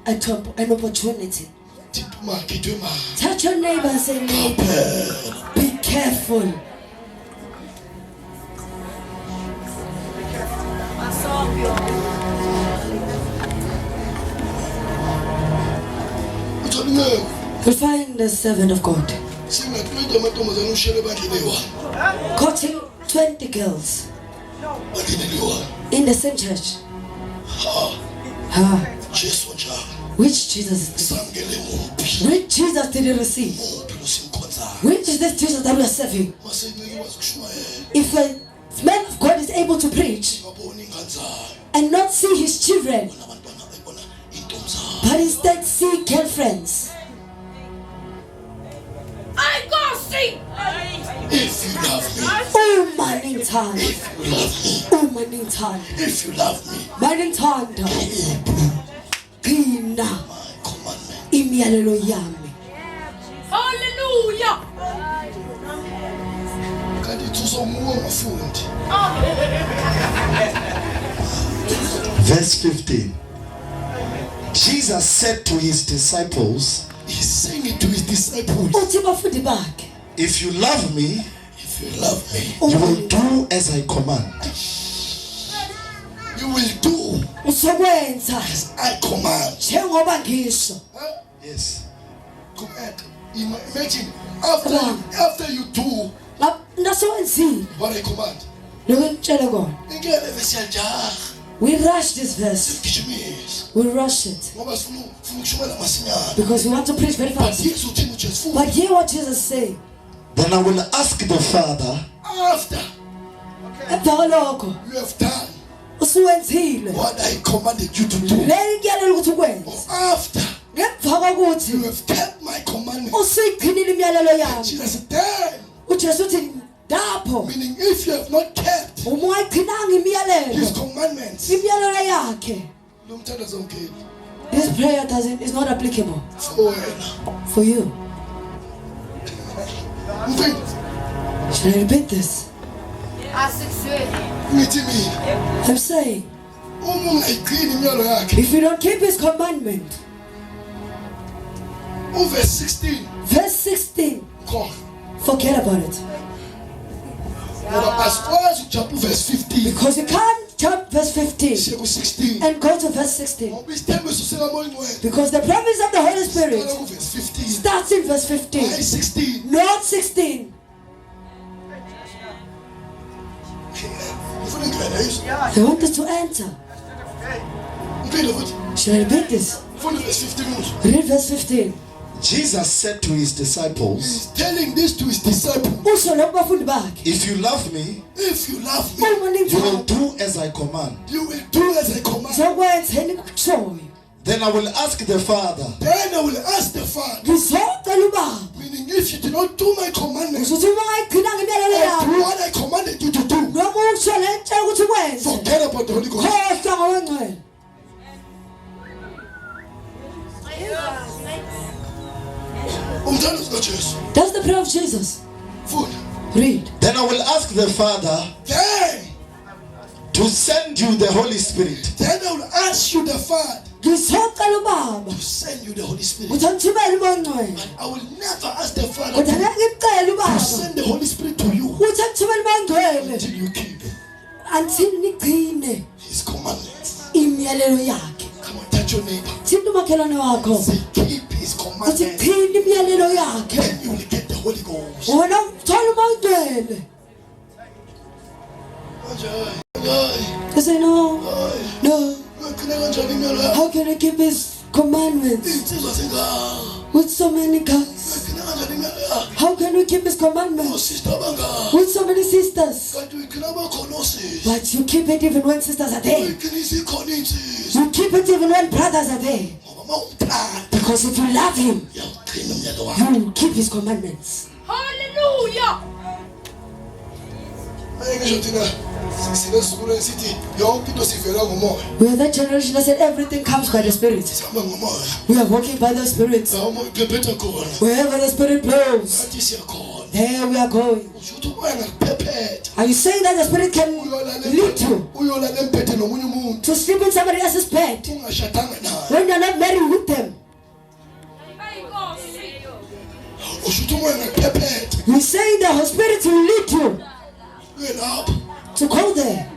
An opportunity. Thipa makhe imali. Touch your neighbor and say, neighbor, Phela. be careful. Uthola inceku. You'll find the servant of God Singathwida amantombazane ushele bandleni eyi-1. courting 20 girls Bandleni eyi-1. in the same church. Jesu njalo. Which Jesus is this? Samkele muphi. Which Jesus did you receive? Muphi lo simkhonzayo. Which is this Jesus that we are serving? Mase ngeke wazi ukushumayela. If a man of God is able to preach Ngabona ingane zayo. and not see his children, Nabantwana bayibona intombi zayo. but instead see girlfriends, I go see. If you love me. oh morning time, If you love me. oh morning time, If you love me. morning time, qina My commandment. imiyalelo yami. Hallelujah. Kanti thuso umuwe ngafundi. Verse 15. Jesus said to his disciples, He's saying it to his disciples. Uthi bafundi bakhe, if you love me, If you love me, you will do as I command. you will do usokwenza as I command. njengoba ngisho. Huh? Yes. Command. Imagine after you do Nasowenzile what I command. lokho ngitshela kona. Ingeke besiyajaha. We rush this verse. Sigijimisa. We rush it Ngoba sifuna ukushumayela masinyane. because we want to preach very But fast. Yesu uthini uJesu? But hear what Jesus say. Then I will ask the Father, After Emva kwalokho you have done usuwenzile what I commanded you to do. le ngiyalelo ukuthi ukwenze. After Ngemva you kokuthi have kept my commandment. usuyigcinile imiyalelo yami. Jesus said, then, uJesu uthi lapho meaning if you have not kept uma ungayigcinanga his imiyalelo commandments, imiyalelo yakhe, lo mthandazo ongeni this prayer is not applicable for wena. for you. Mfethu, Should I repeat this? ngithi mina, I'm saying, uma ungayigcini imiyalo yakhe, if you don't keep his commandment, uverse 16, verse 16, khohlwa. forget about it. Ngoba asikwazi ukujumpa uverse 15 Because you can't jump verse 15 siye ku-16. and go to verse 16. Ngoba isithembiso sikamoya ingcwele Because the promise of the Holy Spirit siqala kuverse 15 starts in verse 15, hayi 16. not 16. Ngifuna ingene yizo. I want us to enter. Ngiphinde futhi Should I repeat this? ngifuna uverse 15 uzwe. Read verse 15. Jesus said to his disciples, He's telling this to his disciples. Usho lokho bafundi bakhe. if you love me, If you love me, Uma you will ningithanda, do as I command. you will do as I command. ngizokwenza engikutshoyo. Then I will ask the Father, Then I will ask the Father, Ngizocela ubaba. meaning if you do not do my commandments, Ngizothi uma ngayigcina imiyalelo or yakho, do what I commanded you to do, noma usho le nto ukuthi ukwenze, forget about the Holy Ghost. khohlwa ngowengcwele. Umthando zikaJesu. That's the prayer of Jesus. Funda. Read. then I will ask the Father Then to send you the Holy Spirit, I will ask you the Father Ngizocela ubaba to send you the Holy Spirit. ukuthi angithumele ubongcwele. I will never ask the Father Kodwa to ngeke ngicele ubaba send the Holy Spirit to you ukuthi angithumele ubongcwele until you keep until nigcine His commandments. imiyalelo yakhe. Come on, touch your neighbor. Thinta umakhelwane wakho Say, keep His ukuthi commandments. gcina imiyalelo yakhe. Then you will get the Holy Ghost. Wena uthola ubongcwele. You say no, no. How can I keep His commandments with so many cars? How can we keep His commandments with so many sisters? But you keep it even when sisters are there. You keep it even when brothers are there. Because if you love Him, you will keep His commandments. Hallelujah. We are that generation that said everything comes by the Spirit. We are walking by the Spirit. Wherever the Spirit blows, there we are going. Are you saying that the Spirit can lead you to sleep in somebody else's bed when you're not married with them? You're saying the Holy Spirit will lead you to go there.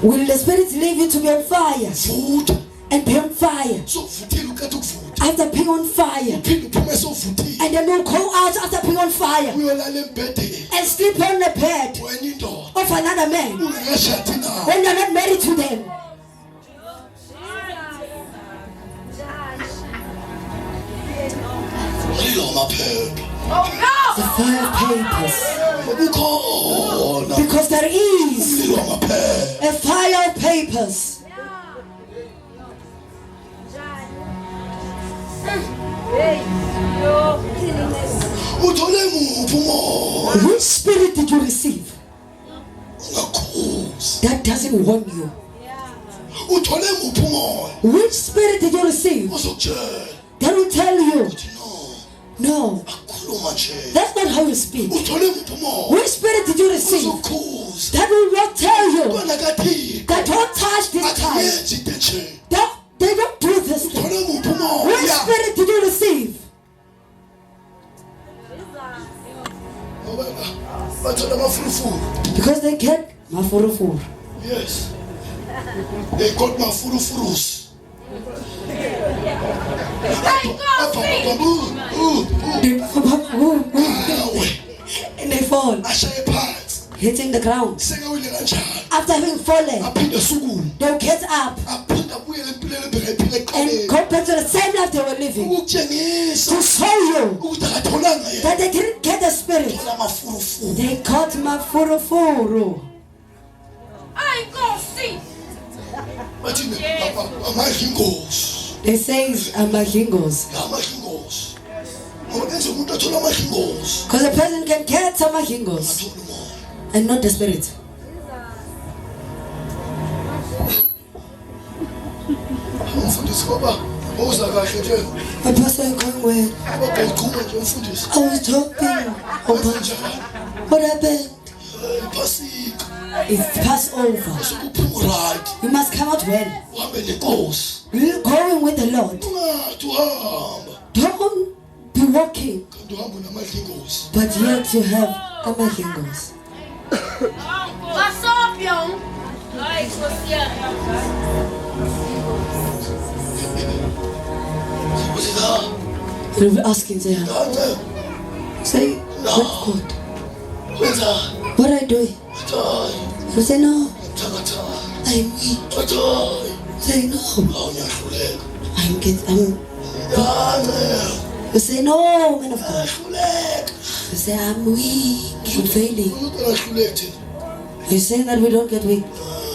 Will the Spirit leave you to be on fire and be on fire after being on fire, and then you'll go out after being on fire and sleep on the bed of another man when you're not married to them? The fire of papers. Because there is a fire of papers. Which spirit did you receive that doesn't warn you? Which spirit did you receive that will tell you, no, that's not how you speak? Which spirit did you receive that will not tell you that don't touch this time, that they don't do this thing? Which spirit did you receive? Because they get mafurufuru. Yes. They got mafurufurus. And they fall, hitting the ground. After having fallen, they'll get up and go back to the same life they were living, to show you that they didn't get the spirit. They got mafurufuru. I ain't gonna see. They say amahingos. Because a person can get some amahingos and not the spirit. My pastor is going where? I was talking about what happened. It's Passover. You must come out well. You're going with the Lord. Don't be walking, but yet you have amahingos. What's up, young? You'll be asking, say, What good? wenza What are you doing? hayi You say no. thakatha I'm weak. hayi Say no. awuyahluleka I'm yani You say no, man of God. ahluleka You say I'm weak. I'm failing. umuntu ahluleka thina You say that we don't get weak.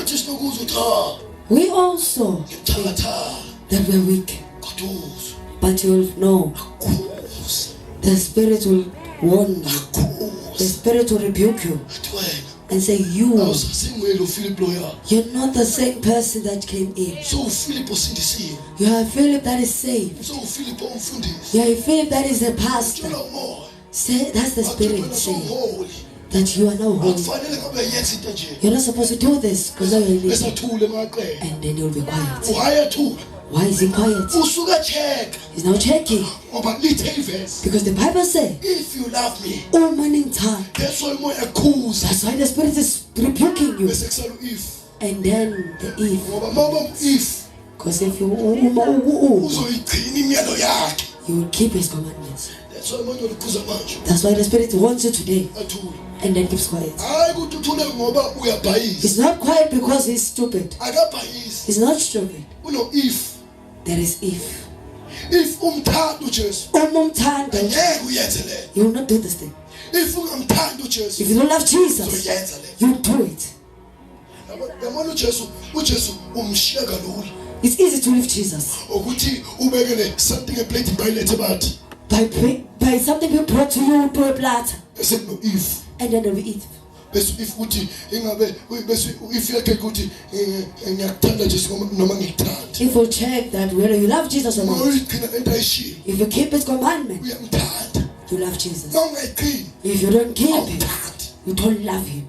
athi sinokuza uthi We also thakatha that we're weak. kuduza But you'll know. kuze The Spirit will warn you. The kuze Spirit will rebuke you athi wena and say, you, awusasingweli uphilip loya you're not the same person that came in. so uphilip osindisiwe You are Philip that is saved. so uphilip umfundisi You are Philip that is a pastor. tshela umoya Say, that's the Spirit saying saying that you are now holy. akufanele ngabe uyenza into nje You're not supposed to do this because now you're leaving. esathule emaqele And then you'll be quiet. uhayathula Why is he quiet? usuka check He's now checking ngoba lithe ivesi because the Bible says, if you love me all morning time. that's why umoya akhuza That's why the Spirit is rebuking you. bese kusala if And then the if. ngoba mama if Because if you uzoyigcina imiyalo yakhe you will keep his commandments. that's why umoya ulikhuza manje That's why the Spirit wants you today athule and then keeps quiet. hayi ukuthi uthule ngoba uyabhayisa He's not quiet because he's stupid. akabhayisi He's not stupid. uno if There is if. umthanda uJesu Umumthanda, angeke uyenze le you will not do this thing. if ungamthanda uJesu If you don't love Jesus, uzoyenza le you do it. yabona uJesu umshiya kalula It's easy to leave Jesus ukuthi ubekele something eplate baylethe bathi by something being brought to you to a platter, bese no if and then we eat. bese if uthi ingabe bese if yakhe ukuthi ngiyakuthanda Jesu noma ngikuthanda If you check that whether you love Jesus or not, uyigcina into ayishilo if you keep his commandment, uyamthanda you love Jesus. nongayigcini If you don't keep it, awuthandi you don't love him.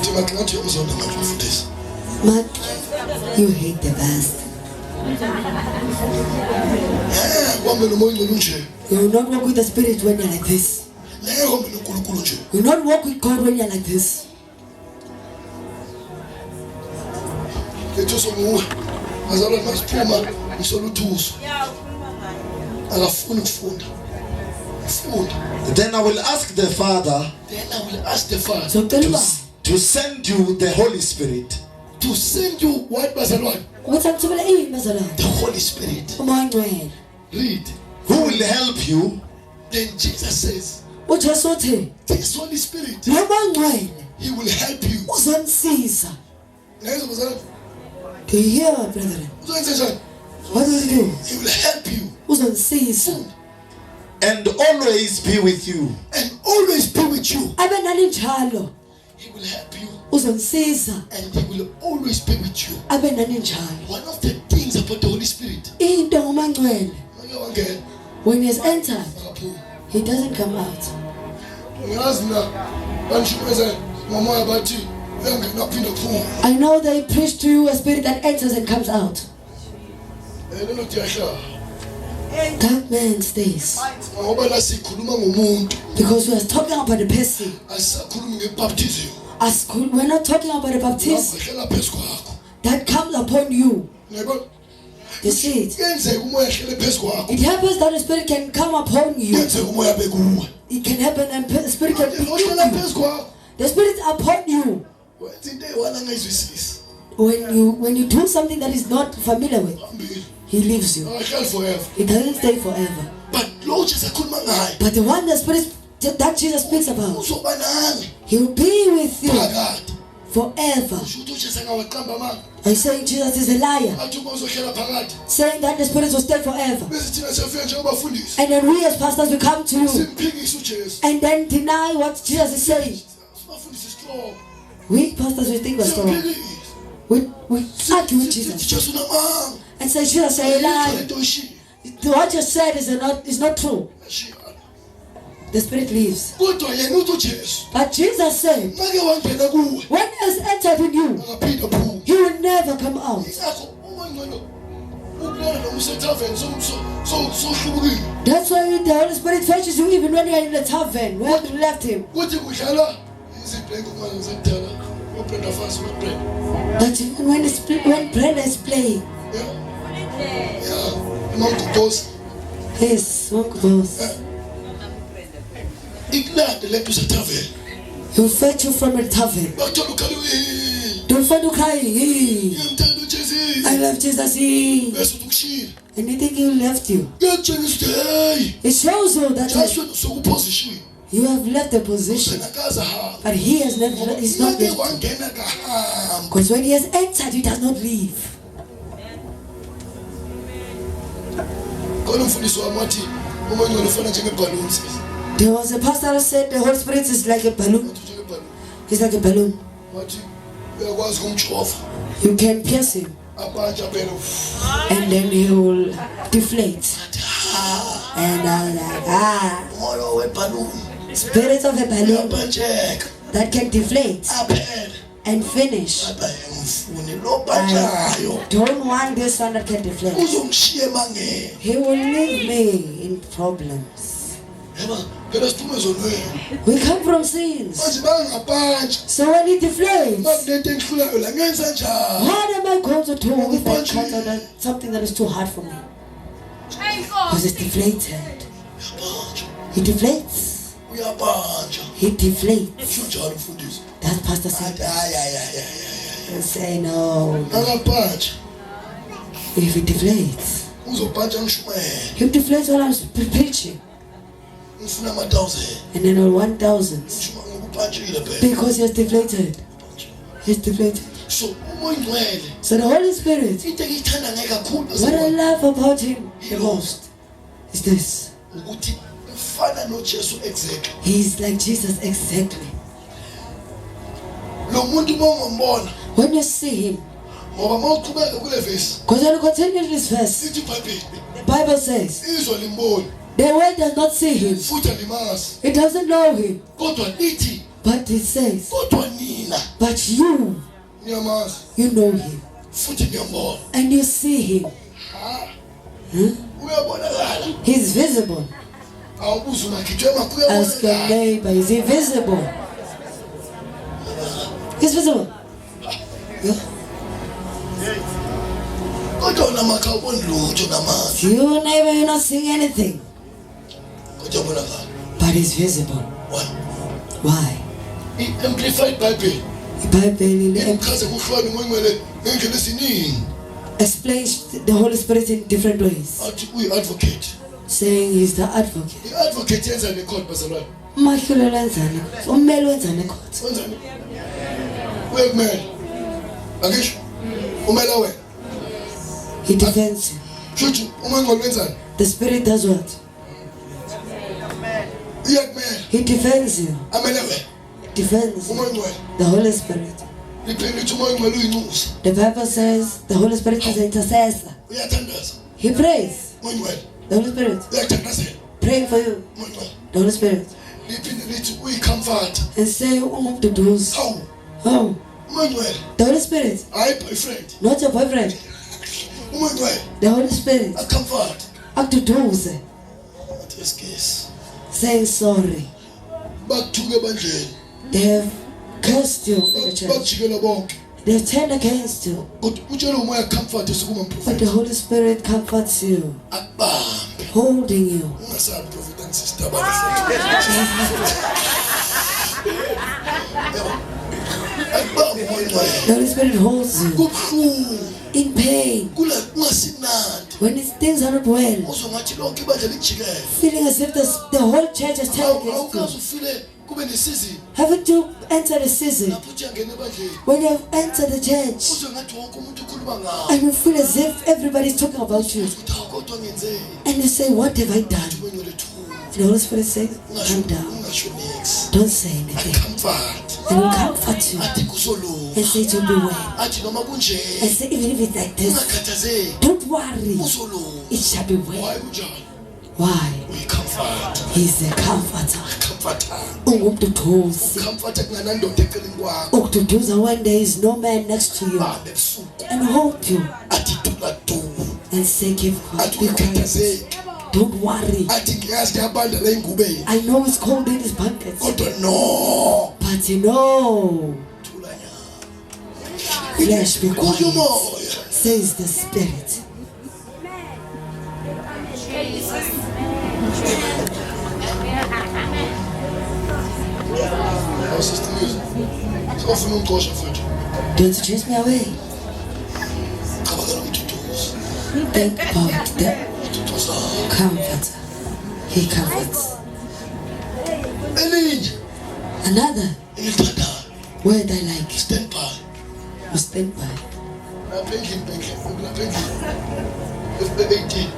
uthi ngathi uzona manje mfundisi Mark, you hate the best. kwambe nomoya ngolo nje You will not walk with the Spirit when you're like this. ngeke kwambe noNkulunkulu nje You will not walk with God when you're like this. lethu somuwe azalwa masiphuma ngisoluthuso akafuni ukufunda ufunda Then I will ask the Father then I will ask the Father So tell me, to send you the Holy Spirit, to send you what bazalwane what's up to me? the Holy Spirit read who will help you then Jesus says uJesu this Holy Spirit lo mangcwele he will help you uzonisiza. ngeke bazalwane Do you hear, brethren? uzoyenza njani What will he do? he will help you Uzonisiza. and always be with you. and always be with you Abe nani njalo. he will help you Uzonisiza. and he will always be with you Abe nani njalo. one of the things about the Holy Spirit Into ngomangcwele, ngeke wangena when he has entered, akaphuma he doesn't come out. ngiyazi na banishumeza ngomoya bathi uyangena phinde kuphuma I know they preach to you a spirit that enters and comes out. lelo diyahlala That man stays. ngoba la sikhuluma ngomuntu Because we are talking about the person. asisakhulumi ngebaptism We're not talking about the baptism ngehlela phezu kwakho that comes upon you. yebo You see it? kuyenzeka umoya ehlele phezu kwakho It happens that the spirit can come upon you. kuyenzeka umoya bekuwe It can happen and the spirit can be in ohlala you. phezu kwakho The spirit is upon you. wenza into eyiwala angayizwisisi When you do something that is not familiar with, phambili he leaves you. akahlali forever He doesn't stay forever. but lo Jesu akhuluma ngaye But the one the spirit that Jesus speaks about, uzoba nani he will be with you phakade forever. usho ukuthi uJesu angawaqamba amanga Are you saying Jesus is a liar? athi uma uzohlala phakade Saying that the spirit will stay forever. bese thina siyafika njengabafundisi And then we as pastors, we come to you simphikise uJesu and then deny what Jesus is saying. sibafundisi strong We pastors, we think we're strong. simphikise We argue with Jesus Jesu unamanga and say, Jesus, you're a liar. into ishilo What you said is not true. The spirit leaves. kodwa yena uthi uJesu But Jesus said, make wangena kuwe when he has entered in you, akaphinde phuma he will never come out. ingakho uma ngcono ukulala noma usethaveni sohlukile That's why the Holy Spirit fetches you even when you're in the tavern, where you left him. kuthi kudlala izibhenki kumanje zakudala uBrenda Fast uBrenda But even when Brenda is playing, yeah Mamgobhozi Yes, boss. ikulande le nto usethaveni He'll fetch you from a tavern. bakuthola ukhale Don't find you crying. ngiyamthanda uJesu I love Jesus. bese ukushila Anything he left you. kuyakutshengisa ukuthi hey It shows you that just wena usokuposition you have left the position. senakaza hamba But he has never, he's not manje left. kwangena kahamba Because when he has entered, he does not leave. khona umfundisi wami wathi uma ngicela ufana njengebhaluni sisi There was a pastor who said the Holy Spirit is like a balloon. wathi njengebhaluni He's like a balloon. wathi uyakwazi ukumjova You can pierce him abatsha phela and then he will deflate. And I was like, umoya webhaluni spirit of a balloon uyabanjeka that can deflate aphela and finish. aba ngifuni lo banjayo I don't want this one that can deflate. uzongishiya emangeni He will leave me in problems. yaba phela siphume zonweni We come from sins. manje bangaphansi So when he deflates, makunento engihlulayo la ngenza njani what am I going to do if I cut on something that is too hard for me? Because it's deflated. uyabanja He deflates. uyabanja He deflates. kusho njalo mfundisi That pastor said, hayi say no. akabhanja If he deflates, uzobhanja ngishumayela he deflates while I'm preaching. ngifuna ama-1000 And then on 1,000. ngishuma ngokubhanjile phela Because he has deflated. He's deflated. so uma oyingcwele So the Holy Spirit, into engiyithanda ngaye kakhulu what I love about him the most is this. ukuthi ufana nojesu exactly He's like Jesus exactly. lo muntu uma ungombona When you see him, ngoba uma uqhubeka kule vesi because when you continue this verse, ithi ibhayibheli the Bible says, izwa limboni the world does not see him. futhi alimazi It doesn't know him. kodwa lithi But it says, kodwa nina but you niyamazi know him. futhi niyambona And you see him. uyabonakala He's visible. awubuze unakhithwe emakho Ask your uyabonakala neighbor, is he visible? He's visible. Yeah. kodwa unamakha awuboni lutho namanje You neighbor, you're not seeing anything. kodwa ubonakala But he's visible. why Why? i-amplified bible The Bible ichaze kuhlwani ngongcwele ngendlela eziningi explains the Holy Spirit in different ways. athi uyi-advocate Saying he's the advocate. i-advocate yenza nekhona bazalwane Umahluleli wenzani? Ummeli wenzani ecourt? wenzani uyekumele akisho umela wena He defends you. shuthi uma ngcwele wenzani The Spirit does what? uyekumele He defends you. amele wena Defends uma you. ngcwele The Holy Spirit. liphinde lithi uma ngcwele uyinxusa The Bible says the Holy Spirit is an intercessor. uyathandaza He prays. uma ngcwele The Holy Spirit uyathandazela praying for you. uma ngcwele The Holy Spirit. liphinde lithi uyicomfort And say, Dudu's. hawu Oh, uma ngcwele the Holy Spirit, hayi boyfriend not your boyfriend. uma ngcwele The Holy Spirit, acomfort Dudu's, athi esikesi saying sorry. bakuthuke ebandleni They have cursed you in the church. bakujikela bonke They have turned against you. kodwa utshele umoya comfort esukuma But the mprofeti Holy Spirit comforts you, akubambe holding you. ungasabi prophet and sister akubambe umoya ngcwele The Holy Spirit holds you kubuhlungu in pain. kula kungasimnandi When things are not well, uzwa ngathi lonke ibandla lijikele feeling as if the whole church is turned against awukazi you. ufile kube nesizini Haven't you entered a season lapho uthi uyangena ebandleni when you have entered the church uzwe ngathi wonke umuntu ukhuluma ngawo and you feel as if everybody's talking about you? ukuthi hawu kodwa ngenzeni And you say, what have I done? ubengcwele thuba And the Holy Spirit says, calm down. ungasho nix Don't say anything. comfort And will comfort you athi kusolunga and say it will be well. athi noma kunje And say, even if it's like this, ungakhathazeki don't worry. usolunga It shall be well. waye kunjani Why? uyicomfort He's a comforter. comforter Ungumduduzi. comforter kunganandoda eceleni kwakho Ukududuza when there is no man next to you. bambe ebusuku And hold you athi thula tu and say, give athi be quiet. ungakhathazeki Don't worry. athi ngiyazi ngiyabanda la ingubeni I know it's cold in his blankets. kodwa no But you know, thula flesh be kusho quiet, umoya says the Spirit. Sister Music. Often umqosha mfowethu. Don't you chase me away. Cabangela umduduzi. Think about the Umduduza. comforter. He comforts. Elinye Another engilithandayo. word I like Stand by. was stand by. Lapha endlini. Lapha 18.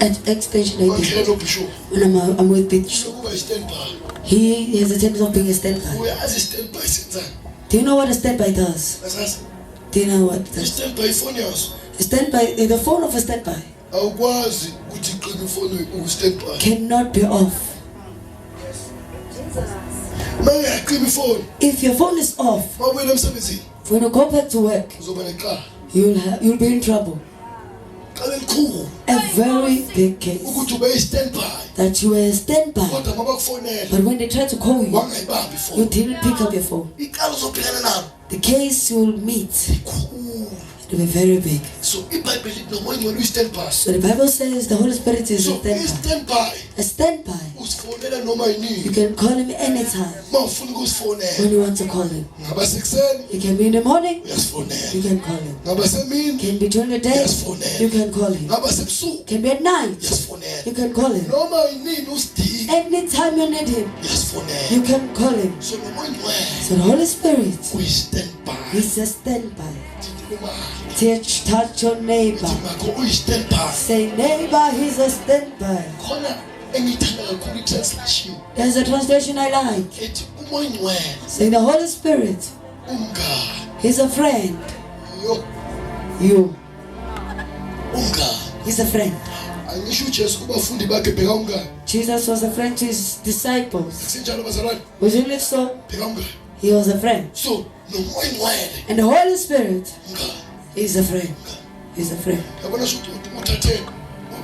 At extension 18, Ngishilo no Bishop. when I'm with Bishop, Sokuba stand by. he has a tendency of being a stand by. Uyazi stand by senzani? Do you know what a stand by does? Asazi. Do you know what it does? Stand by phone yazo. A stand by, the phone of a stand by Awukwazi ukuthi iqine ifoni stand by. cannot be off. Mangiyaqima ifoni. If your phone is off, Mawubuyela emsebenzini. when you go back to work, Uzoba neqala. you'll be in trouble. Qala elikhulu. A very big case Ukuthi ube stand by. that you were a stand by, Kodwa ngoba kufonela. but when they try to call you, Wangayibambi you ifoni. didn't pick up your phone. Iqala uzobhekana nalo. The case you'll meet Cool. will be very big. So iBhayibheli lithi noma ingcwele uyi-stand by. So the Bible says the Holy Spirit is So a stand by. i-stand by A stand by. usifonela noma You yinini. can call him anytime Mawufuna ukusifonela. when you want to call him. Ngaba sekuseni It can be in the morning, uyasifonela. you can call him. Ngaba semini Can be during the day, you can call him. ngaba sebusuku Can be at night, uyasifonela. you can call him. Noma yinini usidinga Anytime you need him, uyasifonela. you can call him. So noma ingcwele So the Holy Spirit uyi-stand by. is a standby. Uma Touch your neighbor. uthi makho uyi-stand by. Say, neighbor, he's a standby. Khona engiyithanda kakhulu i-translation There's a translation I like. ethi uma ingcwele Say, the Holy Spirit, umngani. he's a friend. Yo, You, umngani. he's a friend. Angisho uJesu kubafundi bakhe bheka umngani. Jesus was a friend to his disciples. Sinjalo bazalwane, Wasn't it so? bheka umngani. He was a friend. So noma ingcwele And the Holy Spirit umngani. is a friend. He's a friend. Yabona ukuthi uthathe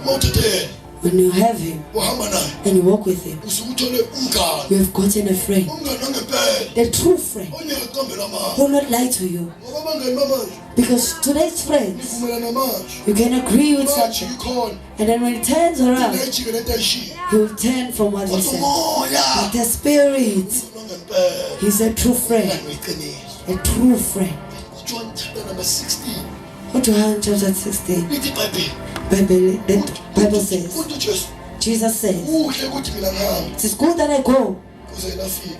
mawuthathe When you have him uhamba naye and you walk with him, usuke uthole umngani. you have gotten a friend. Umngani wangempela. The true friend Ongeke aqambele amanga. who will not lie to you. Ngoba abangani bamanje Because today's friends, nivumelana manje. you can agree with Manje something. ikhona. And then when he turns around, Nayijike lento ayishiya. he will turn from what he Kodwa said. umoya. But the Spirit, Wangempela. he's a true friend. Umngani weqiniso. A true friend. John chapter number 16. John chapter 16, Lithi iBhayibheli. the Bible says, Uthi uJesu Jesus says, kuhle ukuthi mina ngihamba it is good that I go, kuze nafika.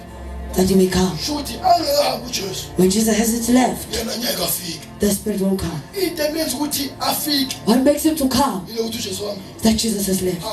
that you may come. Sho ukuthi angekahambi uJesu When Jesus hasn't left, yena ngeke afike. the Spirit won't come. Into emenza ukuthi afike What makes him to come? ile ukuthi uJesu wami. That Jesus has left.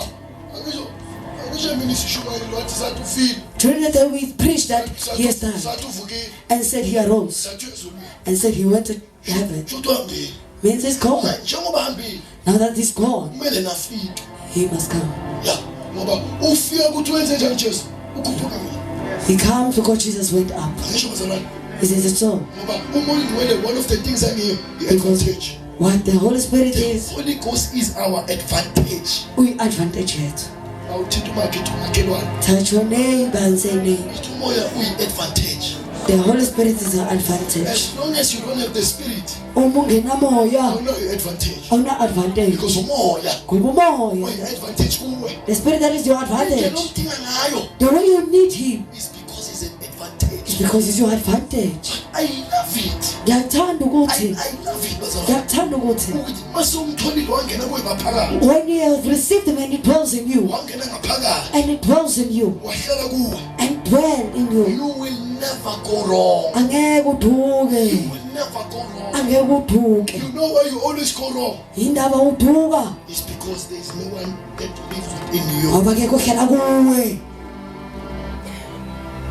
Angisho mina sishumayela wathi sathi ufile. During the day we preached that he has died Sathi uvukile. and said he arose Sathi ezulwini. and said he went to heaven. Sho ukuthi uhambile. Means he's gone. Njengoba hambile Now that he's gone, kumele nafike. he must come. Ya ngoba ufika ukuthi wenze njani uJesu ukhuphuka mina. He comes because Jesus went up. Angisho bazalwane Is it so? ngoba umoya ingcwele one of the things angiyo i-advantage. What the Holy Spirit The is, Holy Ghost is our advantage. we advantage it. Awuthinta umakhethe umakhelwane. Touch your neighbor and say neighbor. Ithi umoya uyi-advantage. The Holy Spirit is our advantage. As long as you don't have the spirit, Uma ungenamoya, awunayo i-advantage. awuna advantage. Because umoya Kuba umoya. uyi-advantage kuwe. The Spirit that is your Indlela advantage. omdinga ngayo The way you need him is because he's an is advantage. because he's your advantage. I love it. Ngiyathanda ukuthi, I love it bazalwane. ngiyathanda ukuthi, Ukuthi mase umtholile wangena kuwe ngaphakathi. when you have received him and he dwells in you, Wangena ngaphakathi. and he dwells in you, Wahlala kuwe. and dwell in you, You will never go wrong. angeke You uduke, will never go wrong. angeke uduke. You know why you always go wrong? Indaba uduka, It's because there is no one that lives within you. ngoba ke kuhlala kuwe,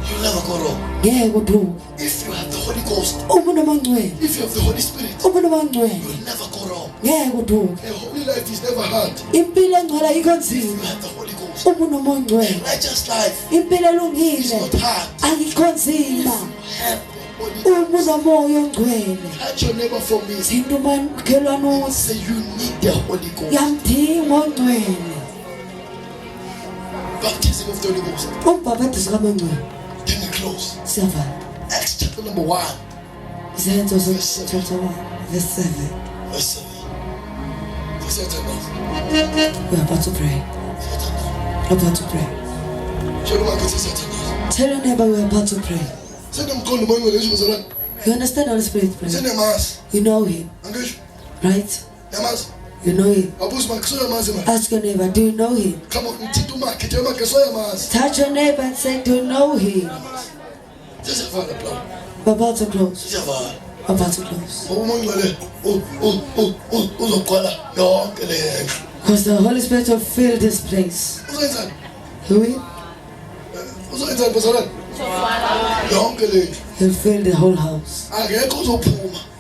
You'll never go wrong. ngeke uduke. If you have the Holy Ghost, Umuntu omangcwele, if you have the Holy Spirit, umuntu omangcwele, you'll never go wrong. ngeke uduke. A holy life is never hard. Impilo engcwele ayikho If you nzima. have the Holy Ghost, Umuntu omangcwele, a righteous life impilo is elungile not hard. ayikho If nzima. you have the Holy Ghost, Umuntu omoya ongcwele, touch your neighbor for me. thinta umakhelwane uthi, Say you need the Holy Ghost. ngiyamdinga ongcwele. Baptism of the Holy Ghost. Umbhabhadiso kamangcwele, Then we close. siyavala. Acts chapter number 1, Izenzo chapter 1, verse 7. verse 7. Verse 7. We are about to pray. About to pray. Tell your neighbor we're about to pray. You understand Holy Spirit prayer? You know him, right? You know him. Ask your neighbor, do you know him? Touch your neighbor and say, do you know him? We're about to close. We're about to close. Because the Holy Spirit will fill this place. He will. He'll fill the whole house.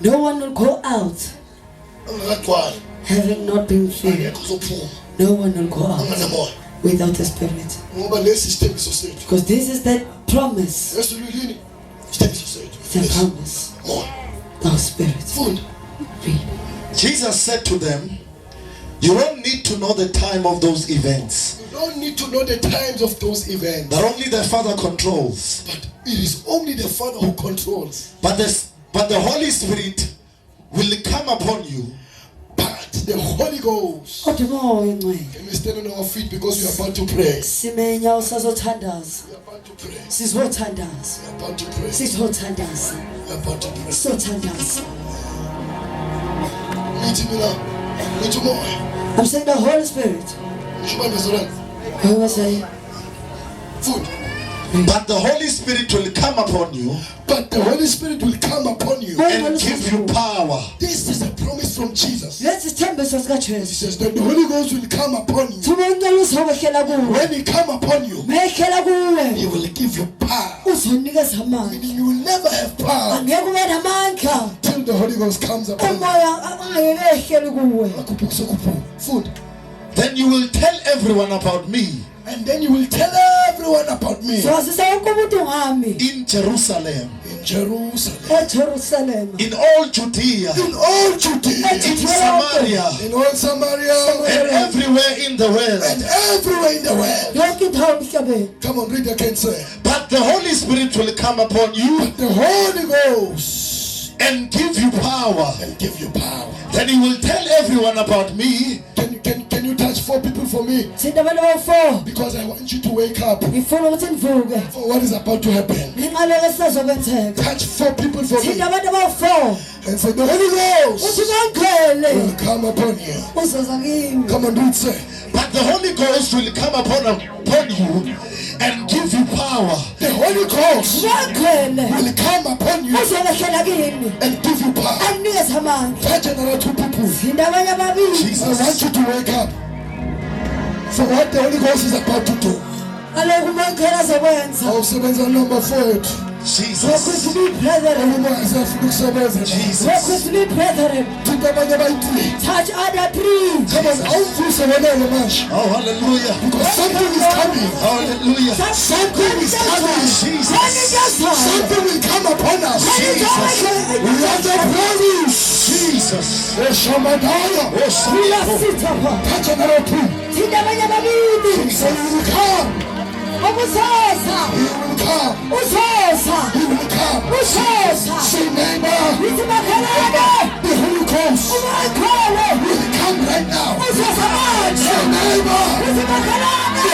No one will go out having not been filled. No one will go out without the Spirit. Because this is the promise. The promise. The Spirit. Read. Jesus said to them, you don't need to know the time of those events. You don't need to know the times of those events. That only the Father controls. But it is only the Father who controls. But the Holy Spirit will come upon you. But the Holy Ghost. Can we stand on our feet because we are about to pray? We are about to pray. We are about to pray. We are about to pray. I'm saying the Holy Spirit. Who was I? Food. But the Holy Spirit will come upon you. But the Holy Spirit will come upon you and give you power. This is a promise from Jesus. He Let's says that the Holy Ghost will come upon you. When he come upon you, he will give you power. Meaning you will never have power till the Holy Ghost comes upon you. Food. Then you will tell everyone about me. And then you will tell everyone about me. In Jerusalem. In Jerusalem. In all Judea. In all Judea. In Samaria. In all Samaria. And everywhere in the world. And everywhere in the world. Come on, read again, sir. But the Holy Spirit will come upon you. But the Holy Ghost. And give you power. And give you power. Then he will tell everyone about me. Can you touch 4 people for me? Because I want you to wake up for what is about to happen. Touch 4 people for me. And say the Holy Ghost will come upon you. Come on, do it, sir. But the Holy Ghost will come upon you and give you power. The Holy Ghost will come upon you and give you power. Touch another 2 people. Jesus. I want you to wake up for what the Holy Ghost is about to do. I'll seven number 4. Jesus. Jesus. Touch other 3. Come on, Oh, hallelujah. because something is coming. Hallelujah. Something is coming. Jesus. Something will come upon us. Jesus. We are the promise. Jesus. Shamadaya. Touch another 2. So you will come. He will come. He will come. Say neighbor. The Holy Ghost will come right now. Say neighbor. The